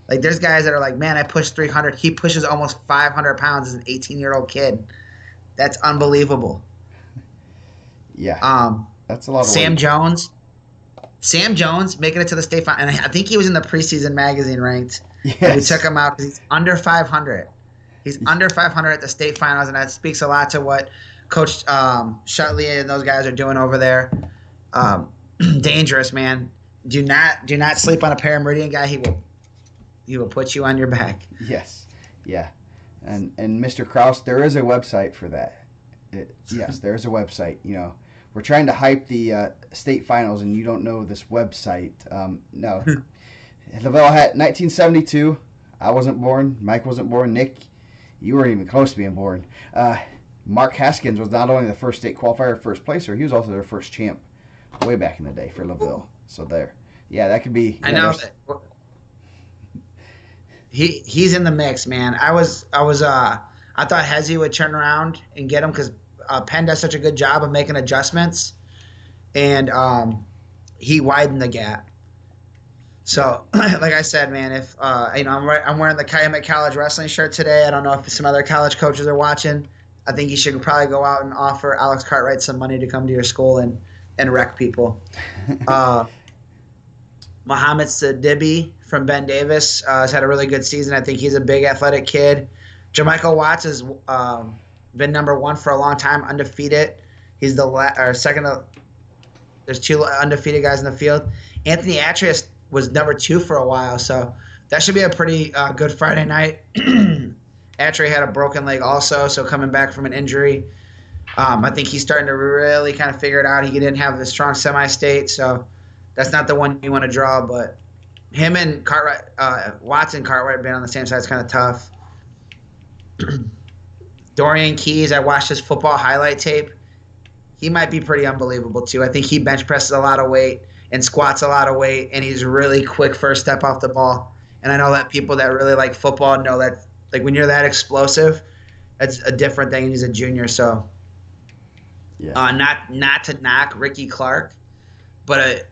Like, there's guys that are like, man, I pushed 300. He pushes almost 500 pounds as an 18-year-old kid. That's unbelievable. Yeah. That's a lot of Sam weight. Sam Jones making it to the state final. And I think he was in the preseason magazine ranked. Yes. We took him out because he's under 500. He's under 500 at the state finals, and that speaks a lot to what Coach Shutley and those guys are doing over there. Dangerous, man. Do not sleep on a Parameridian guy. He will put you on your back. Yes. Yeah. And Mr. Kraus, there is a website for that. Yes, there is a website. You know, we're trying to hype the state finals, and you don't know this website. No. Lavelle had 1972. I wasn't born. Mike wasn't born. Nick, you weren't even close to being born. Mark Haskins was not only the first state qualifier, first placer, he was also their first champ way back in the day for Lavelle. So there. Yeah, that could be. I know. He's in the mix, man. I thought Hezi would turn around and get him because Penn does such a good job of making adjustments, and he widened the gap. So, like I said, man, if I'm wearing the Calumet College wrestling shirt today. I don't know if some other college coaches are watching. I think you should probably go out and offer Alex Cartwright some money to come to your school and wreck people. Mohamed Sidibe from Ben Davis has had a really good season. I think he's a big athletic kid. Jermichael Watts has been number one for a long time, undefeated. He's the second. There's two undefeated guys in the field. Anthony Atreus was number two for a while, so that should be a pretty good Friday night. Atreus had a broken leg also, so coming back from an injury. I think he's starting to really kind of figure it out. He didn't have the strong semi-state, so that's not the one you want to draw, but him and Cartwright, Watts and Cartwright being on the same side is kind of tough. Dorian Keys, I watched his football highlight tape. He might be pretty unbelievable too. I think he bench presses a lot of weight and squats a lot of weight, and he's really quick first step off the ball. And I know that people that really like football know that, like, when you're that explosive, that's a different thing. He's a junior, so yeah. Not to knock Ricky Clark, but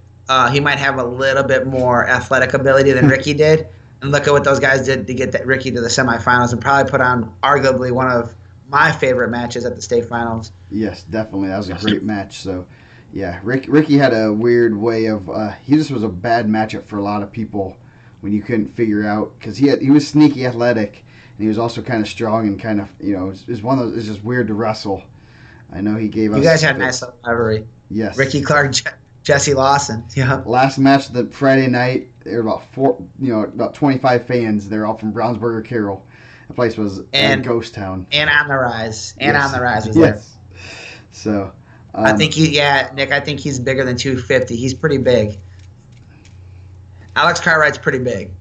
he might have a little bit more athletic ability than Ricky did. And look at what those guys did to get that Ricky to the semifinals and probably put on arguably one of my favorite matches at the state finals. Yes, definitely. That was a great match. So, yeah, Ricky had a weird way of he just was a bad matchup for a lot of people when you couldn't figure out, because he was sneaky athletic and he was also kind of strong and kind of, you know, it's one of those, it's just weird to wrestle. I know he gave us. You guys had a nice rivalry. Yes. Ricky Clark, Jesse Lawson. Yeah. Last match the Friday night, there were about 25 fans. They're all from Brownsburg or Carroll. The place was a ghost town. And on the rise. Yes. On the rise was there. So I think Nick, I think he's bigger than 250. He's pretty big. Alex Cartwright's pretty big.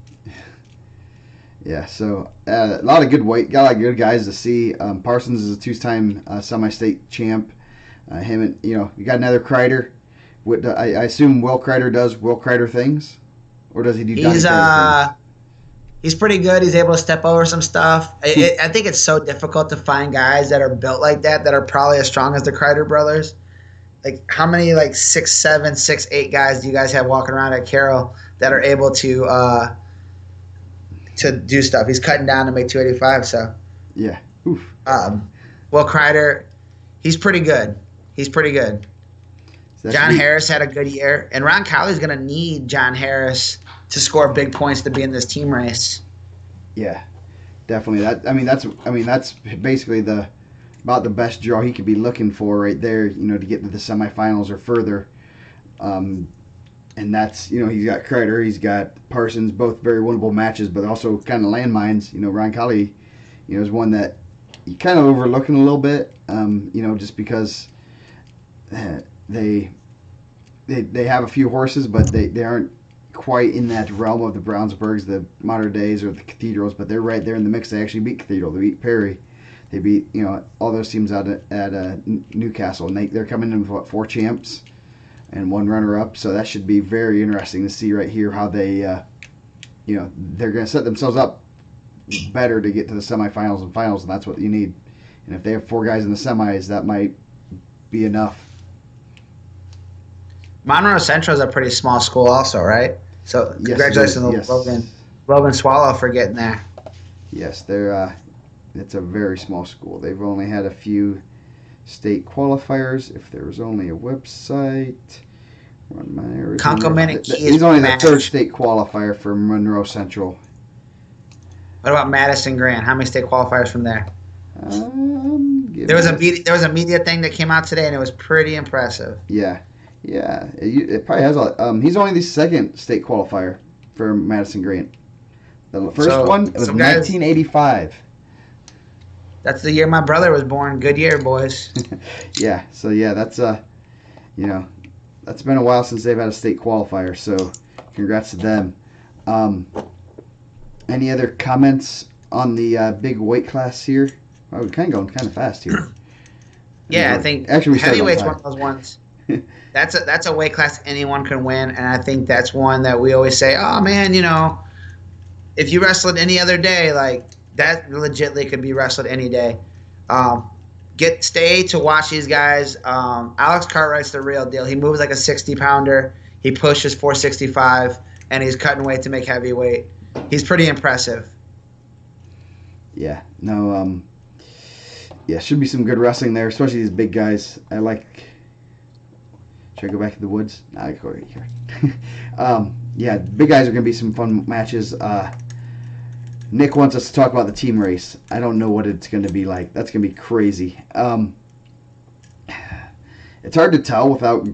Yeah, so a lot of good weight, got a lot of good guys to see. Parsons is a two-time semi-state champ. Him and you got another Kreider. What I assume Will Kreider does Will Kreider things, or does he do? He's pretty good. He's able to step over some stuff. I think it's so difficult to find guys that are built like that are probably as strong as the Kreider brothers. Like, how many 6'7", 6'8" guys do you guys have walking around at Carroll that are able to do stuff? He's cutting down to make 285. So yeah. Oof. Will Kreider, he's pretty good. John Harris had a good year, and Ron Cowley's going to need John Harris to score big points to be in this team race. Yeah, definitely. That's basically about the best draw he could be looking for right there. To get to the semifinals or further. And that's he's got Kreider, he's got Parsons, both very winnable matches, but also kind of landmines. Ron Cowley, is one that you kind of overlooking a little bit, just because they have a few horses, but they aren't quite in that realm of the Brownsburgs, the Modern Days, or the Cathedrals, but they're right there in the mix. They actually beat Cathedral. They beat Perry. They beat all those teams out at Newcastle, and they're coming in with 4 champs and 1 runner-up. So that should be very interesting to see right here how they, they're going to set themselves up better to get to the semifinals and finals, and that's what you need. And if they have 4 guys in the semis, that might be enough. Monroe Central is a pretty small school also, right? So congratulations to Logan Swallow for getting there. Yes, it's a very small school. They've only had a few state qualifiers. If there was only a website, he's only the 3rd state qualifier for Monroe Central. What about Madison Grant? How many state qualifiers from there? There was a media thing that came out today, and it was pretty impressive. Yeah. It probably has. He's only the 2nd state qualifier for Madison Grant. The first one was 1985. That's the year my brother was born. Good year, boys. Yeah. So that's that's been a while since they've had a state qualifier. So congrats to them. Any other comments on the big weight class here? We're kind of going fast here. Yeah, I think actually heavyweight's one of those ones. That's a weight class anyone can win, and I think that's one that we always say, oh man, if you wrestled any other day, like that legitimately could be wrestled any day. Stay to watch these guys. Alex Cartwright's the real deal. He moves like a 60-pounder. He pushes 465, and he's cutting weight to make heavyweight. He's pretty impressive. Yeah. No. Should be some good wrestling there, especially these big guys. I like. Should I go back to the woods? Nah, I go right here. Big guys are going to be some fun matches. Nick wants us to talk about the team race. I don't know what it's going to be like. That's going to be crazy. It's hard to tell without,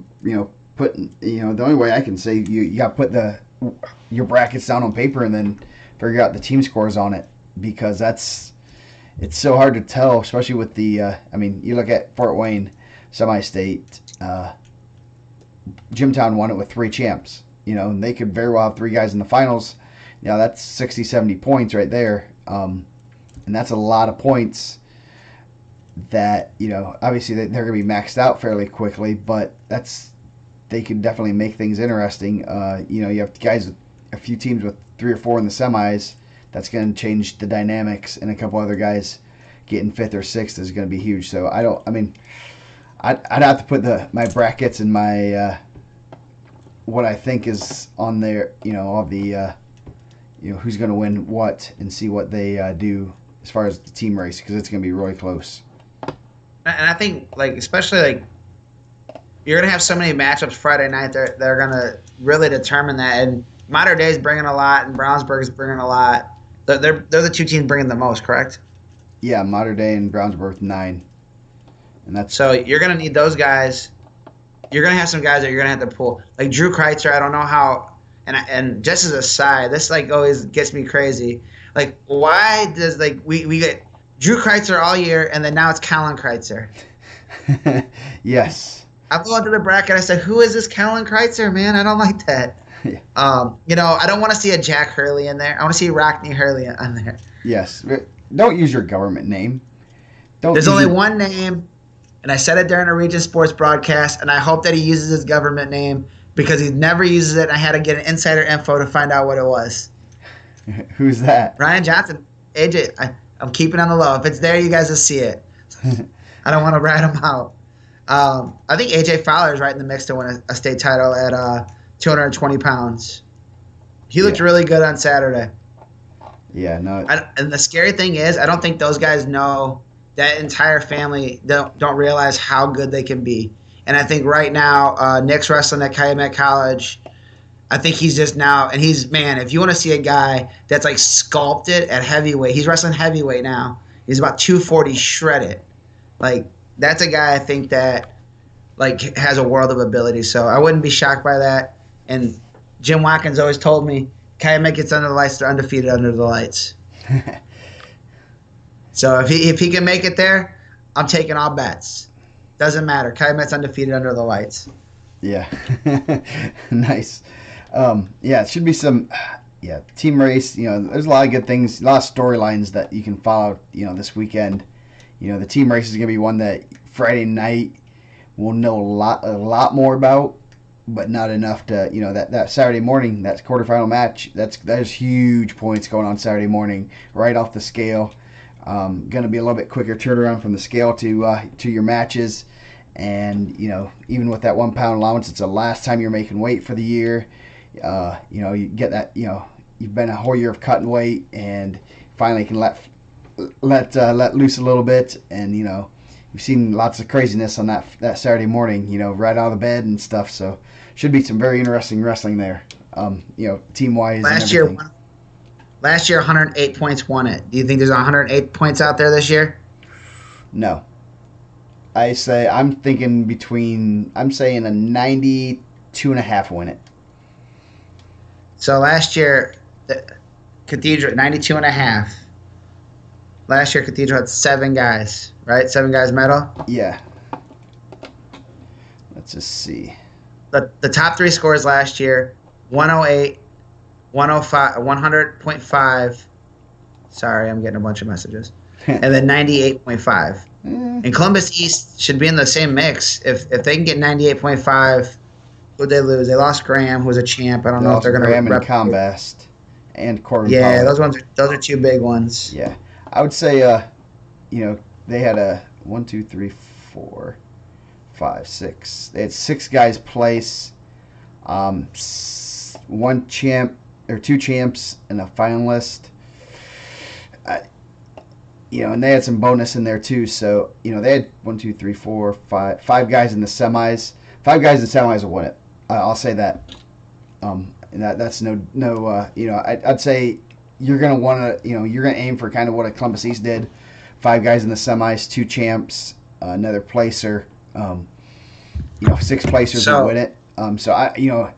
putting, the only way I can say you got to put your brackets down on paper and then figure out the team scores on it, because it's so hard to tell, especially with the, you look at Fort Wayne semi-state, Jimtown won it with 3 champs, and they could very well have 3 guys in the finals. That's 60, 70 points right there. And that's a lot of points that, obviously they're going to be maxed out fairly quickly, but they could definitely make things interesting. You have guys, a few teams with 3 or 4 in the semis. That's going to change the dynamics, and a couple other guys getting 5th or 6th is going to be huge. So I'd have to put my brackets and my what I think is on there, all the who's going to win what, and see what they do as far as the team race, because it's going to be really close. And I think, especially you're going to have so many matchups Friday night that are going to really determine that. And Modern Day's bringing a lot, and Brownsburg's bringing a lot. They're the 2 teams bringing the most, correct? Yeah, Modern Day and Brownsburg 9. And so you're going to need those guys. You're going to have some guys that you're going to have to pull. Like Drew Kreitzer, I don't know how. And just as a side, this always gets me crazy. Why does we get Drew Kreitzer all year, and then now it's Callan Kreitzer? Yes. I go into the bracket. I said, "Who is this Callan Kreitzer, man? I don't like that." Yeah. I don't want to see a Jack Hurley in there. I want to see Rockney Hurley on there. Yes. Don't use your government name. There's only one name, and I said it during a Region Sports broadcast, and I hope that he uses his government name, because he never uses it, and I had to get an insider info to find out what it was. Who's that? Ryan Johnson. AJ, I'm keeping on the low. If it's there, you guys will see it. I don't want to rat him out. I think AJ Fowler is right in the mix to win a state title at 220 pounds. He looked really good on Saturday. Yeah, no. And the scary thing is, I don't think those guys know, that entire family don't realize how good they can be. And I think right now, Nick's wrestling at Calumet College. I think he's just now, and if you want to see a guy that's sculpted at heavyweight, he's wrestling heavyweight now. He's about 240 shredded. That's a guy I think that has a world of ability. So I wouldn't be shocked by that. And Jim Watkins always told me, Calumet gets under the lights, they're undefeated under the lights. So if he can make it there, I'm taking all bets. Doesn't matter. Calumet's undefeated under the lights. Yeah. Nice. It should be some team race. There's a lot of good things, a lot of storylines that you can follow, this weekend. The team race is going to be one that Friday night we'll know a lot more about, but not enough to, that Saturday morning, that quarterfinal match, there's huge points going on Saturday morning right off the scale. Going to be a little bit quicker turnaround from the scale to your matches. And, even with that 1 pound allowance, it's the last time you're making weight for the year. You get that, you've been a whole year of cutting weight and finally can let loose a little bit. And, you've seen lots of craziness on that Saturday morning, right out of the bed and stuff. So should be some very interesting wrestling there, team-wise. Last year, 108 points won it. Do you think there's 108 points out there this year? No. I'm saying a 92.5 win it. So last year, the Cathedral, 92.5. Last year, Cathedral had 7 guys, right? 7 guys medal? Yeah. Let's just see. The top 3 scores last year, 108, 105, 100.5. Sorry, I'm getting a bunch of messages. And then 98.5. And Columbus East should be in the same mix. If they can get 98.5, who'd they lose? They lost Graham, who was a champ. I don't know if they're going to Graham and Combast and Corbin. Yeah, those are 2 big ones. Yeah. I would say, they had a 1, 2, 3, 4, 5, 6. They had 6 guys place, 1 champ or 2 champs and a finalist. And they had some bonus in there too. So they had 1, 2, 3, 4, 5 guys in the semis. 5 guys in the semis will win it. I'll say that. And that's I'd say. You're gonna want to, you're gonna aim for kind of what a Columbus East did: 5 guys in the semis, 2 champs, another placer, 6 placers will win it. So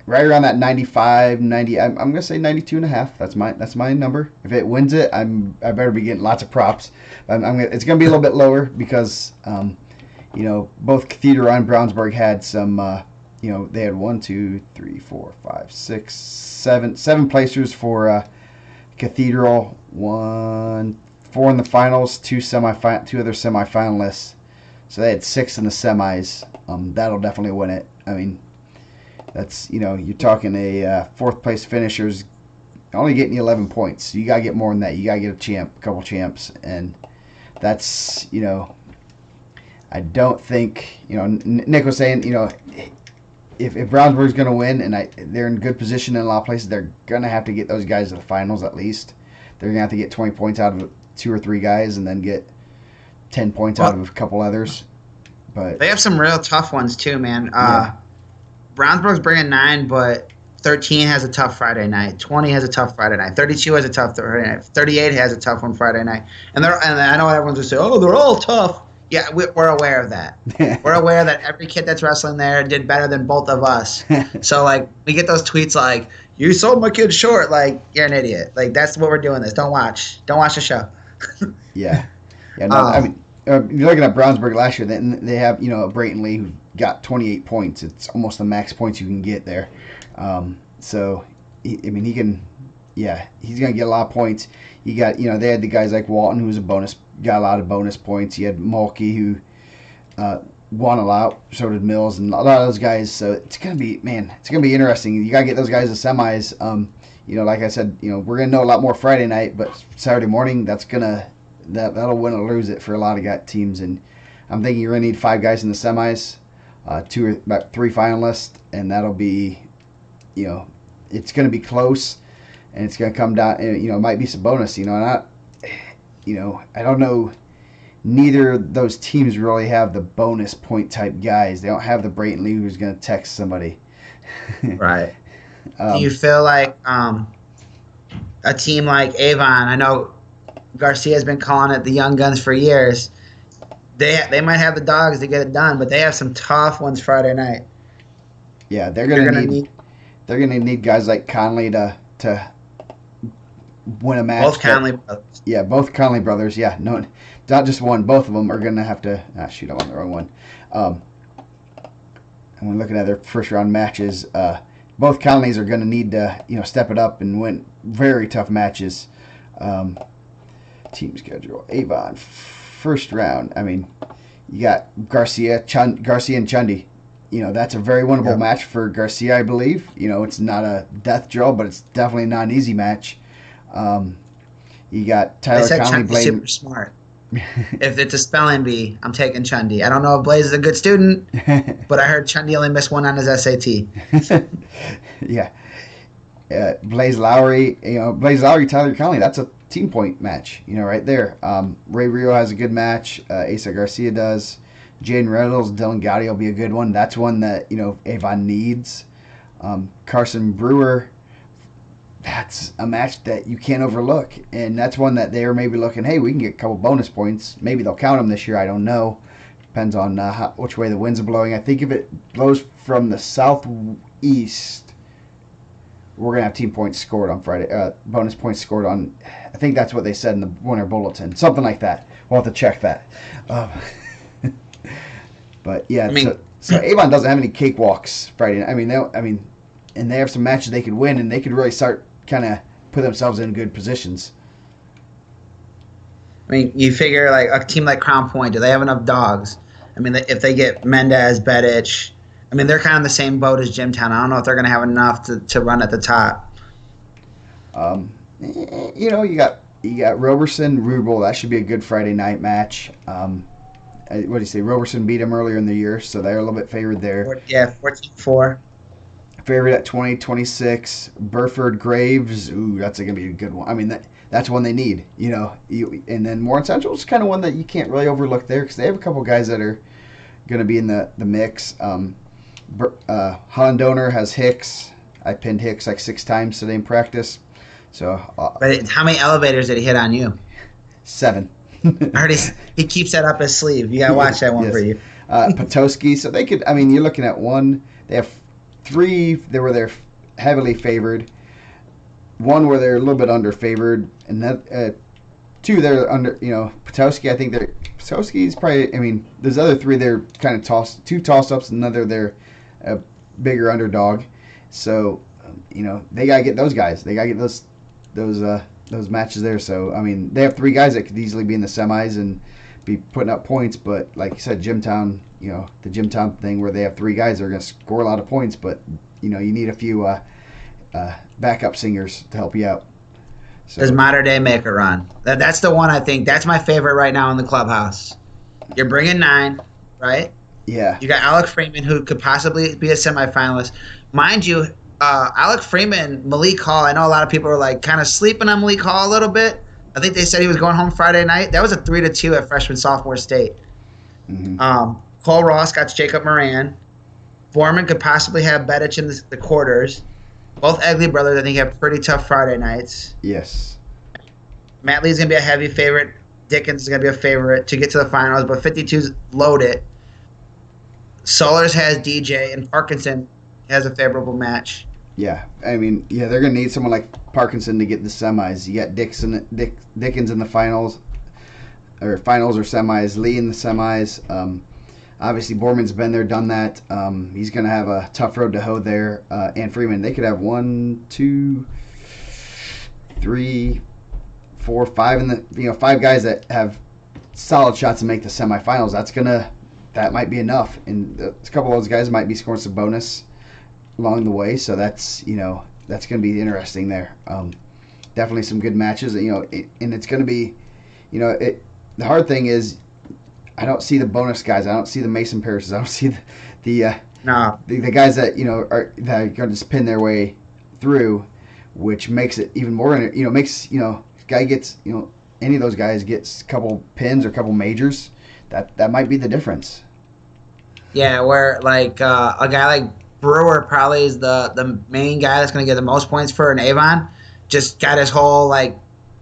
right around that 95, 90. I'm gonna say 92.5. That's my number. If it wins it, I better be getting lots of props. It's gonna be a little bit lower because, both Cathedral and Brownsburg had some. They had 1, 2, 3, 4, 5, 6, 7 placers for. Cathedral 4 in the finals, 2 other semifinalists. So they had 6 in the semis. That'll definitely win it. I mean, that's you're talking a 4th place finisher's only getting you 11 points. You gotta get more than that. You gotta get a couple champs, and that's I don't think Nick was saying If Brownsburg's going to win, and they're in good position in a lot of places, they're going to have to get those guys to the finals at least. They're going to have to get 20 points out of 2 or 3 guys and then get 10 points out of a couple others. But they have some real tough ones too, man. Brownsburg's bringing 9, but 13 has a tough Friday night. 20 has a tough Friday night. 32 has a tough Friday night. 38 has a tough one Friday night. And I know everyone's going to say, oh, they're all tough. Yeah, we're aware of that. We're aware that every kid that's wrestling there did better than both of us. So, we get those tweets like, you sold my kid short. Like, you're an idiot. Like, that's what we're doing this. Don't watch the show. Yeah. I mean, you're looking at Brownsburg last year. They have, Brayton Lee who got 28 points. It's almost the max points you can get there. So, he can, he's going to get a lot of points. You got, they had the guys like Walton, who was got a lot of bonus points. You had Mulkey, who won a lot. So did Mills, and a lot of those guys. So it's gonna be interesting. You gotta get those guys to semis. Like I said, we're gonna know a lot more Friday night, but Saturday morning, that'll win or lose it for a lot of teams. And I'm thinking you're gonna need 5 guys in the semis, about 3 finalists, and that'll be, it's gonna be close. And it's going to come down, it might be some bonus, and I don't know. Neither of those teams really have the bonus point type guys. They don't have the Brayton Lee who's going to text somebody. Right. Do you feel like a team like Avon, I know Garcia's been calling it the Young Guns for years. They might have the dogs to get it done, but they have some tough ones Friday night. Yeah, they're going to need guys like Conley to win a match. Both Conley brothers. Yeah, both Conley brothers. Yeah, no, not just one. Both of them are going to have to. Shoot, I'm on the wrong one. And when looking at their first round matches, both Conleys are going to need to step it up and win very tough matches. Team schedule: Avon, first round. I mean, you got Garcia and Chundy. That's a very winnable match for Garcia, I believe. It's not a death drill, but it's definitely not an easy match. You got Tyler Conley, Blaze. Super smart. If it's a spelling bee, I'm taking Chundy. I don't know if Blaze is a good student, but I heard Chundy only missed one on his SAT. Yeah. Blaze Lowry, Tyler Conley, that's a team point match, right there. Ray Rio has a good match. Asa Garcia does. Jaden Reynolds, Dylan Gotti will be a good one. That's one that, Avon needs. Carson Brewer, that's a match that you can't overlook. And that's one that they're maybe looking, hey, we can get a couple bonus points. Maybe they'll count them this year. I don't know. Depends on which way the winds are blowing. I think if it blows from the southeast, we're going to have team points scored on Friday. Bonus points scored on, I think that's what they said in the winter bulletin. Something like that. We'll have to check that. But yeah, so Avon doesn't have any cakewalks Friday night. And they have some matches they could win, and they could really start kind of put themselves in good positions. You figure like a team like Crown Point, do they have enough dogs? If they get Mendez, Bedich, they're kind of the same boat as Jimtown. I don't know if they're going to have enough to run at the top. You got Roberson, Rubel. That should be a good Friday night match. What do you say? Roberson beat him earlier in the year, so they're a little bit favored there. Yeah, 14-4. Favorite at 20-26. Burford Graves. Ooh, that's going to be a good one. That's one they need. And then Warren Central is kind of one that you can't really overlook there because they have a couple guys that are going to be in the mix. Holland Donor has Hicks. I pinned Hicks like 6 times today in practice. So. But how many elevators did he hit on you? 7. I heard he keeps that up his sleeve. You got to watch that one for you. Petoskey. So they could, you're looking at one. They have 3 they're heavily favored. 1 where they're a little bit under favored. And that 2 they're under, Petoskey, I think Petoskey's probably, there's other 3 they're kind of 2 toss-ups, another they're a bigger underdog. So, they got to get those guys. They got to get those matches there. So, they have 3 guys that could easily be in the semis and be putting up points. But like you said, Jimtown, the Jimtown thing where they have 3 guys that are going to score a lot of points. But, you need a few backup singers to help you out. So, does Mater Dei make a run? That's the one I think. That's my favorite right now in the clubhouse. You're bringing 9, right? Yeah. You got Alec Freeman, who could possibly be a semifinalist. Mind you, Alec Freeman, Malik Hall, I know a lot of people are like kind of sleeping on Malik Hall a little bit. I think they said he was going home Friday night. That was a 3-2 at freshman-sophomore state. Mm-hmm. Cole Ross got Jacob Moran. Foreman could possibly have Bedich in the quarters. Both Egley brothers, I think, have pretty tough Friday nights. Yes. Matt Lee's going to be a heavy favorite. Dickens is going to be a favorite to get to the finals, but 52's loaded. Solers has DJ, and Parkinson has a favorable match. Yeah, they're going to need someone like Parkinson to get the semis. You got Dickens in the finals or semis, Lee in the semis. Obviously, Borman's been there, done that. He's going to have a tough road to hoe there. And Freeman, they could have 1, 2, 3, 4, 5 in the 5 guys that have solid shots to make the semifinals. That might be enough, and a couple of those guys might be scoring some bonus along the way. So that's going to be interesting there. Definitely some good matches. And it's going to be, the hard thing is, I don't see the bonus guys. I don't see the Mason Parishes. I don't see the guys that are going to just pin their way through, which makes it even more. Guy gets any of those guys gets a couple pins or a couple majors. That might be the difference. Yeah, where like a guy like Brewer probably is the main guy that's going to get the most points for an Avon. Just got his whole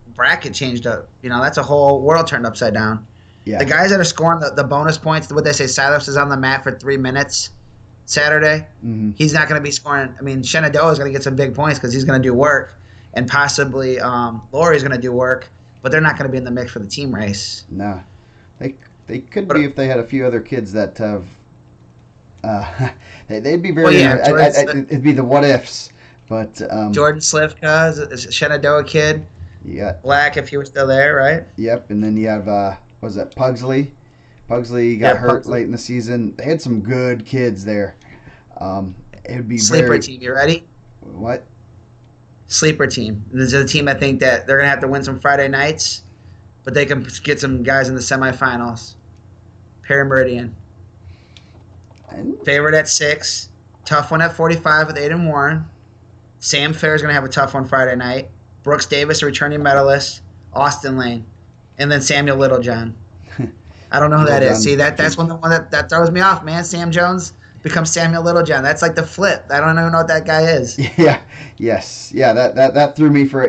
bracket changed up. That's a whole world turned upside down. Yeah. The guys that are scoring the bonus points, what they say, Silas is on the mat for 3 minutes Saturday. Mm-hmm. He's not going to be scoring. Shenandoah is going to get some big points because he's going to do work. and possibly Lori's going to do work, but they're not going to be in the mix for the team race. No, they could be if they had a few other kids that have. They'd be very. It'd be the what ifs, but Jordan Slivka is a Shenandoah kid. Yeah. Black, if he was still there, right? Yep, and then you have was it Pugsley? Pugsley got hurt late in the season. They had some good kids there. It would be sleeper team. You ready? What? Sleeper team. This is a team I think that they're gonna have to win some Friday nights, but they can get some guys in the semifinals. Perry Meridian. Favorite at 6. Tough one at 45 with Aiden Warren. Sam Fair is gonna have a tough one Friday night. Brooks Davis, a returning medalist. Austin Lane, and then Samuel Littlejohn. I don't know who that is. See, that's one that throws me off, man. Sam Jones becomes Samuel Littlejohn. That's like the flip. I don't even know what that guy is. Yeah. Yes. Yeah. That threw me for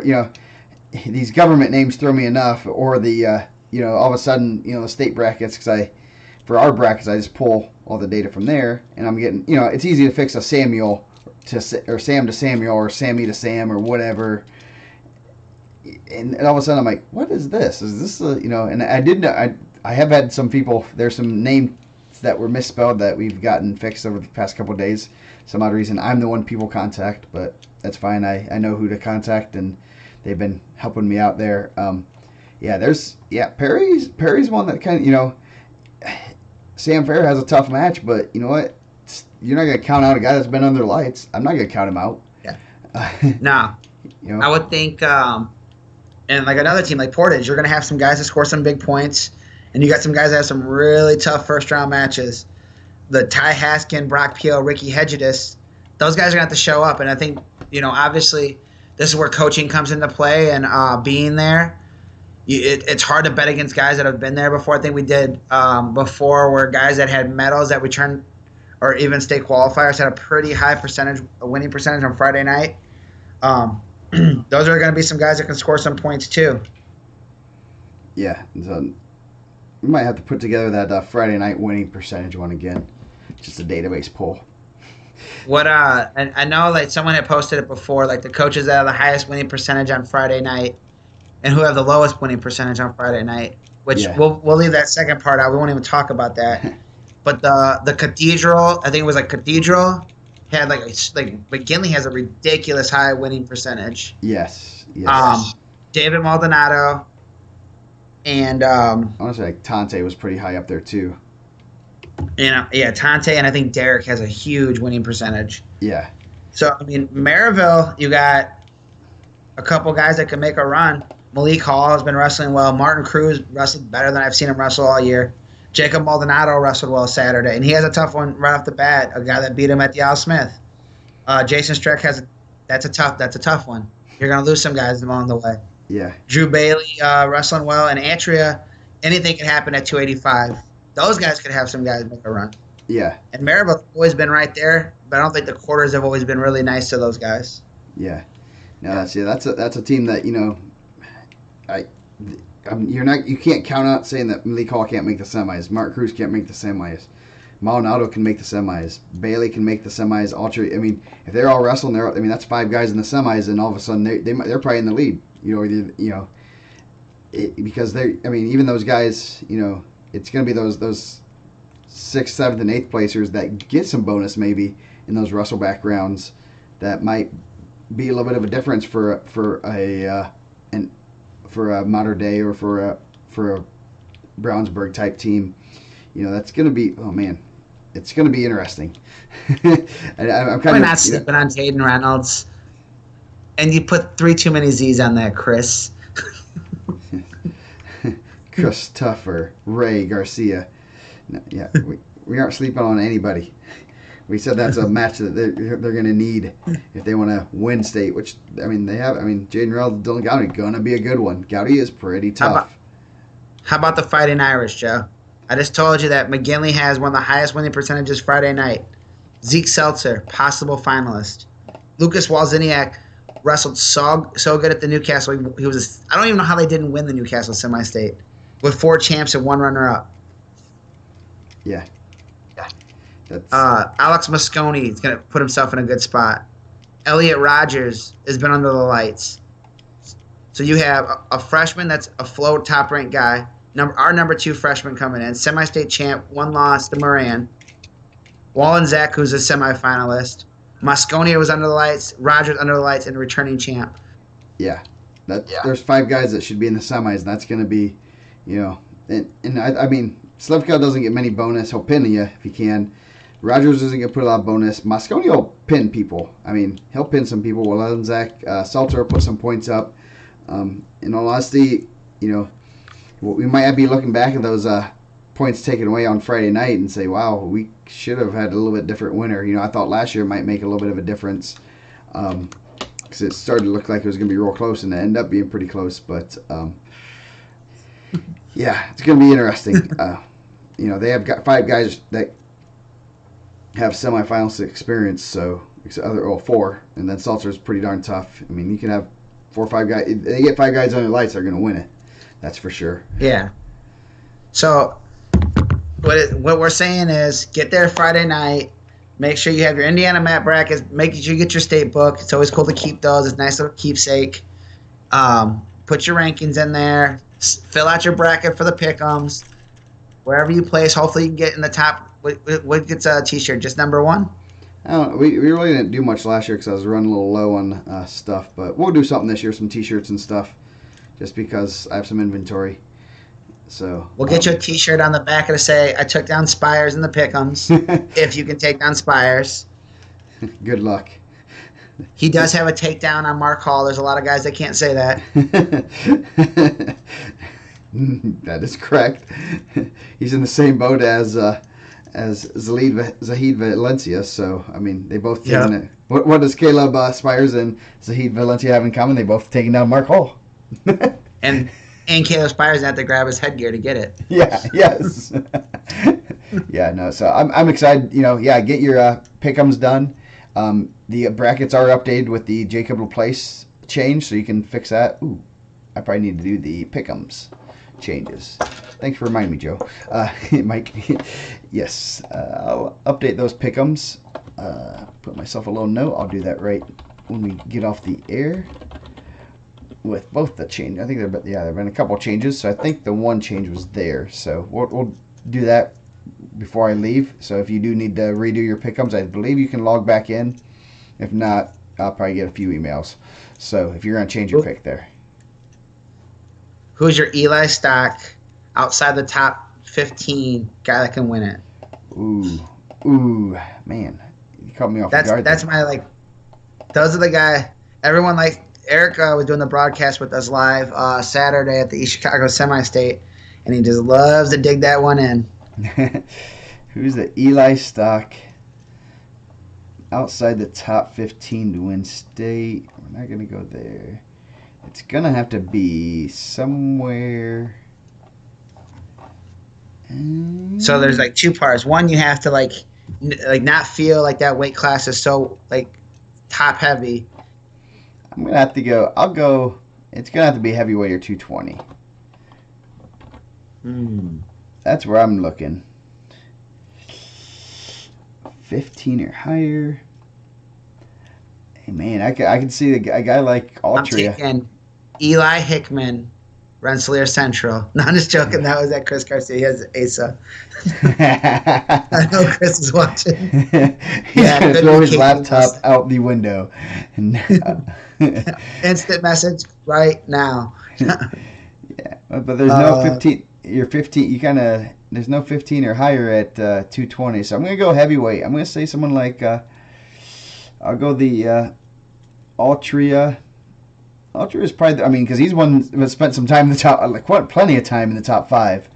these government names throw me enough, or the all of a sudden the state brackets for our brackets I just pull all the data from there and I'm getting it's easy to fix a Samuel or Sam to Samuel or Sammy to Sam or whatever. And all of a sudden I'm like, what is this? Is this and I did know I have had some people, there's some names that were misspelled that we've gotten fixed over the past couple of days. Some odd reason I'm the one people contact, but that's fine. I know who to contact and they've been helping me out there. Perry's one that kind of, Sam Fair has a tough match, but you know what? You're not going to count out a guy that's been under the lights. I'm not going to count him out. Yeah. No. I would think, and like another team like Portage, you're going to have some guys that score some big points, and you got some guys that have some really tough first-round matches. The Ty Haskin, Brock Peel, Ricky Hedgedis, those guys are going to have to show up, and I think, obviously this is where coaching comes into play and being there. It's hard to bet against guys that have been there before. I think we did before where guys that had medals that returned or even state qualifiers had a pretty high winning percentage on Friday night. Those are going to be some guys that can score some points too. Yeah, so we might have to put together that Friday night winning percentage one again. Just a database poll. And I know like someone had posted it before, like the coaches that have the highest winning percentage on Friday night and who have the lowest winning percentage on Friday night. Which we'll leave that second part out. We won't even talk about that. But the Cathedral, I think it was like Cathedral, had like McGinley has a ridiculous high winning percentage. Yes. David Maldonado and honestly, like Tante was pretty high up there too. Tante, and I think Derek has a huge winning percentage. Yeah. So I mean, Maryville, you got a couple guys that can make a run. Malik Hall has been wrestling well. Martin Cruz wrestled better than I've seen him wrestle all year. Jacob Maldonado wrestled well Saturday, and he has a tough one right off the bat. A guy that beat him at the Al Smith. Jason Streck that's a tough one. You're gonna lose some guys along the way. Yeah. Drew Bailey wrestling well, and Antria. Anything can happen at 285. Those guys could have some guys make a run. Yeah. And Maribel's always been right there, but I don't think the quarters have always been really nice to those guys. Yeah. No, that's a team that you can't count out saying that Malik Hall can't make the semis. Mark Cruz can't make the semis. Maldonado can make the semis. Bailey can make the semis. If they're all wrestling, that's 5 guys in the semis, and all of a sudden they're probably in the lead. Because even those guys, it's going to be those 6th, 7th, and 8th placers that get some bonus maybe in those Russellback rounds that might be a little bit of a difference for a Mater Dei or for a Brownsburg type team. That's going to be, oh man, it's going to be interesting. I'm kind of not sleeping on Hayden Reynolds, and you put 3 too many Z's on that, Chris. Christopher Ray Garcia. No, yeah, we aren't sleeping on anybody. We said that's a match that they're going to need if they want to win state, which, they have. Jaden Rell, Dylan Gowdy, going to be a good one. Gowdy is pretty tough. How about the Fighting Irish, Joe? I just told you that McGinley has one of the highest winning percentages Friday night. Zeke Seltzer, possible finalist. Lucas Walziniak wrestled so good at the Newcastle. I don't even know how they didn't win the Newcastle semi-state with 4 champs and 1 runner-up. Yeah. Alex Mosconi is going to put himself in a good spot. Elliot Rogers has been under the lights. So you have a freshman that's a float top-ranked guy. Our number 2 freshman coming in, semi-state champ, 1 loss to Moran. Wallen-Zach, who's a semifinalist. Mosconia was under the lights. Rogers under the lights, and a returning champ. Yeah. There's 5 guys that should be in the semis, and that's going to be, and I mean, Slivka doesn't get many bonus. He'll pin you if he can. Rogers isn't going to put a lot of bonus. Mosconia will pin people. I mean, he'll pin some people. Wallen-Zach, Salter will put some points up. In all honesty, we might be looking back at those points taken away on Friday night and say, wow, we should have had a little bit different winner. I thought last year might make a little bit of a difference because it started to look like it was going to be real close, and it ended up being pretty close. But, yeah, it's going to be interesting. They have got 5 guys that have semifinals experience, so 4, and then Salter's pretty darn tough. I mean, you can have 4 or 5 guys. If they get 5 guys on the lights, they're going to win it. That's for sure. Yeah. So what we're saying is get there Friday night. Make sure you have your IndianaMat brackets. Make sure you get your state book. It's always cool to keep those. It's a nice little keepsake. Put your rankings in there. Fill out your bracket for the pick'ems. Wherever you place, hopefully you can get in the top. What gets a T-shirt? Just number 1? I don't know. We really didn't do much last year because I was running a little low on stuff. But we'll do something this year, some T-shirts and stuff, just because I have some inventory. So we'll get you a T-shirt on the back to say, I took down Spires in the pick'ems, if you can take down Spires. Good luck. He does have a takedown on Mark Hall. There's a lot of guys that can't say that. That is correct. He's in the same boat as Zahid Valencia. So, I mean, they both taken it. What does Caleb Spires and Zahid Valencia have in common? They both taken down Mark Hall. and Caleb Spires had to grab his headgear to get it. Yeah. Yes. Yeah. No. So I'm excited. Get your pick'ems done. The brackets are updated with the Jacob Laplace change, so you can fix that. Ooh, I probably need to do the pick'ems changes. Thanks for reminding me, Joe. Mike. Yes. I'll update those pick'ems. Put myself a little note. I'll do that right when we get off the air. With both the change, I think there've been a couple changes. So I think the one change was there. So we'll do that before I leave. So if you do need to redo your pick'ems, I believe you can log back in. If not, I'll probably get a few emails. So if you're gonna change your pick there. Who's your Eli Stock outside the top 15 guy that can win it? Ooh, man, you caught me off guard. That's my those are the guy. Everyone Eric was doing the broadcast with us live Saturday at the East Chicago Semi-State, and he just loves to dig that one in. Who's the Eli Stock outside the top 15 to win state? We're not going to go there. It's going to have to be somewhere. So there's 2 parts. One, you have to not feel like that weight class is so top heavy. I'm going to have to go. It's going to have to be heavyweight or 220. That's where I'm looking. 15 or higher. Hey, man, I can see a guy like Altria. I'm taking Eli Hickman, Rensselaer Central. No, I'm just joking. That was at Chris Garcia. He has Asa. I know Chris is watching. He's going to throw his laptop out the window. Instant message right now. Yeah, but there's no 15. You're 15. You there's no 15 or higher at 220. So I'm gonna go heavyweight. I'm gonna say someone like I'll go the Altria. Altria is probably. Because he's one that spent some time in the top, plenty of time in the top 5.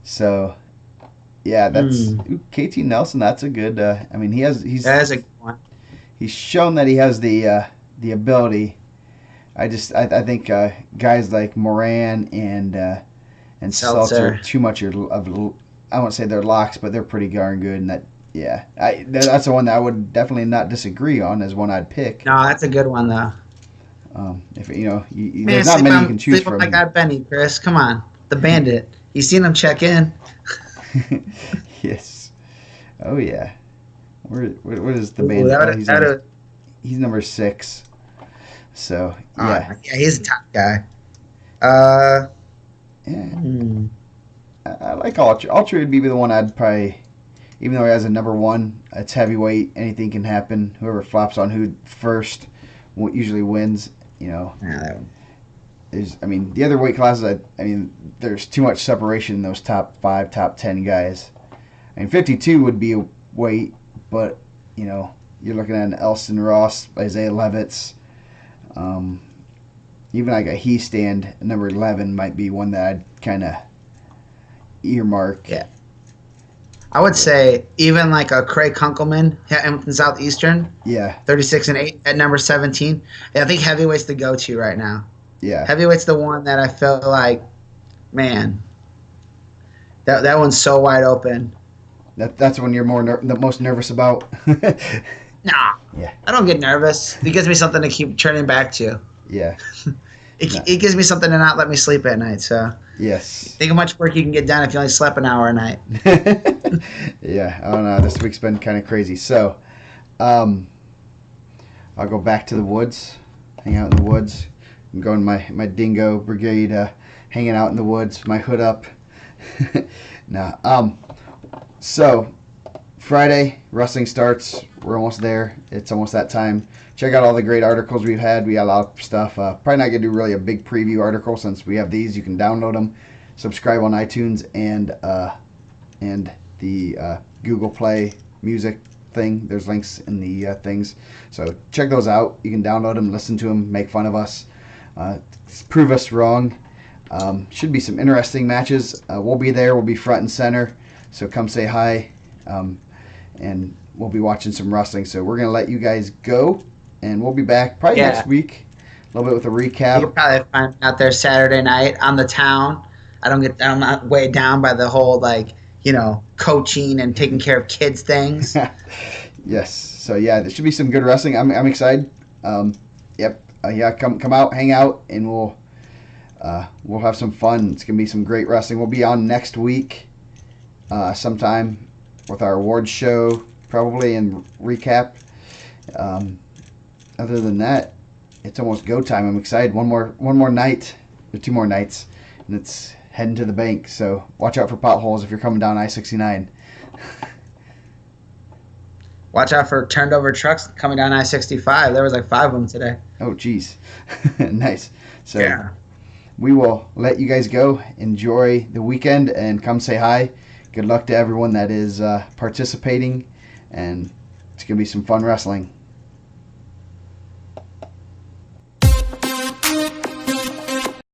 So yeah, that's KT Nelson. That's a good. That's a good one. He's shown that he has the ability. I think guys like Moran and Seltzer too much of I won't say they're locks, but they're pretty darn good. And that's the one that I would definitely not disagree on as one I'd pick. No, that's a good one though. If there's not many you can choose from. I got Benny, Chris. Come on, the Bandit. You seen him check in? Yes. Oh yeah. What is the Bandit? He's number 6. So yeah, Yeah, he's a top guy. yeah. Hmm. I like Ultra. Ultra would be the one I'd probably, even though he has a number one, it's heavyweight. Anything can happen. Whoever flops on who first usually wins. You know, Yeah, that one. I mean, the other weight classes, I mean, there's too much separation in those top 5, top 10 guys. I mean, 52 would be a weight, but, you know, you're looking at an Elston Ross, Isaiah Levitz. Even like a he stand, number 11 might be one that I'd kind of earmark. Yeah. I would say even like a Craig Kunkelman, Hamilton Southeastern, Yeah, 36-8 at number 17. I think heavyweight's the go-to right now. yeah. Heavyweight's the one that I feel like, man, that one's so wide open. That's when you're the most nervous about. Nah, Yeah. I don't get nervous. It gives me something to keep turning back to. Yeah. It gives me something to not let me sleep at night. So Yes. think how much work you can get done if you only slept an hour a night. Yeah, I don't know. This week's been kind of crazy. So, I'll go back to the woods, hang out in the woods. I'm going my dingo brigade, hanging out in the woods, my hood up. Nah. So, Friday, wrestling starts. We're almost there. It's almost that time. Check out all the great articles we've had. We got a lot of stuff. Probably not going to do really a big preview article since we have these. You can download them, subscribe on iTunes, and the Google Play music thing. There's links in the things. So check those out. You can download them, listen to them, make fun of us, prove us wrong. Should be some interesting matches. We'll be there. We'll be front and center. So come say hi. And we'll be watching some wrestling. So we're going to let you guys go. And we'll be back probably next week. A little bit with a recap. You'll probably find me out there Saturday night on the town. I'm not weighed down by the whole, like, you know, coaching and taking care of kids things. Yes. So yeah, there should be some good wrestling. I'm excited. Yep. Yeah. Come out, hang out, and we'll have some fun. It's gonna be some great wrestling. We'll be on next week, sometime with our awards show probably and recap. Other than that, it's almost go time. I'm excited. One more night, or 2 more nights, and it's heading to the bank. So watch out for potholes if you're coming down I-69. Watch out for turned over trucks coming down I-65. There was like 5 of them today. Oh, geez. Nice. So Yeah. we will let you guys go. Enjoy the weekend and come say hi. Good luck to everyone that is participating, and it's going to be some fun wrestling.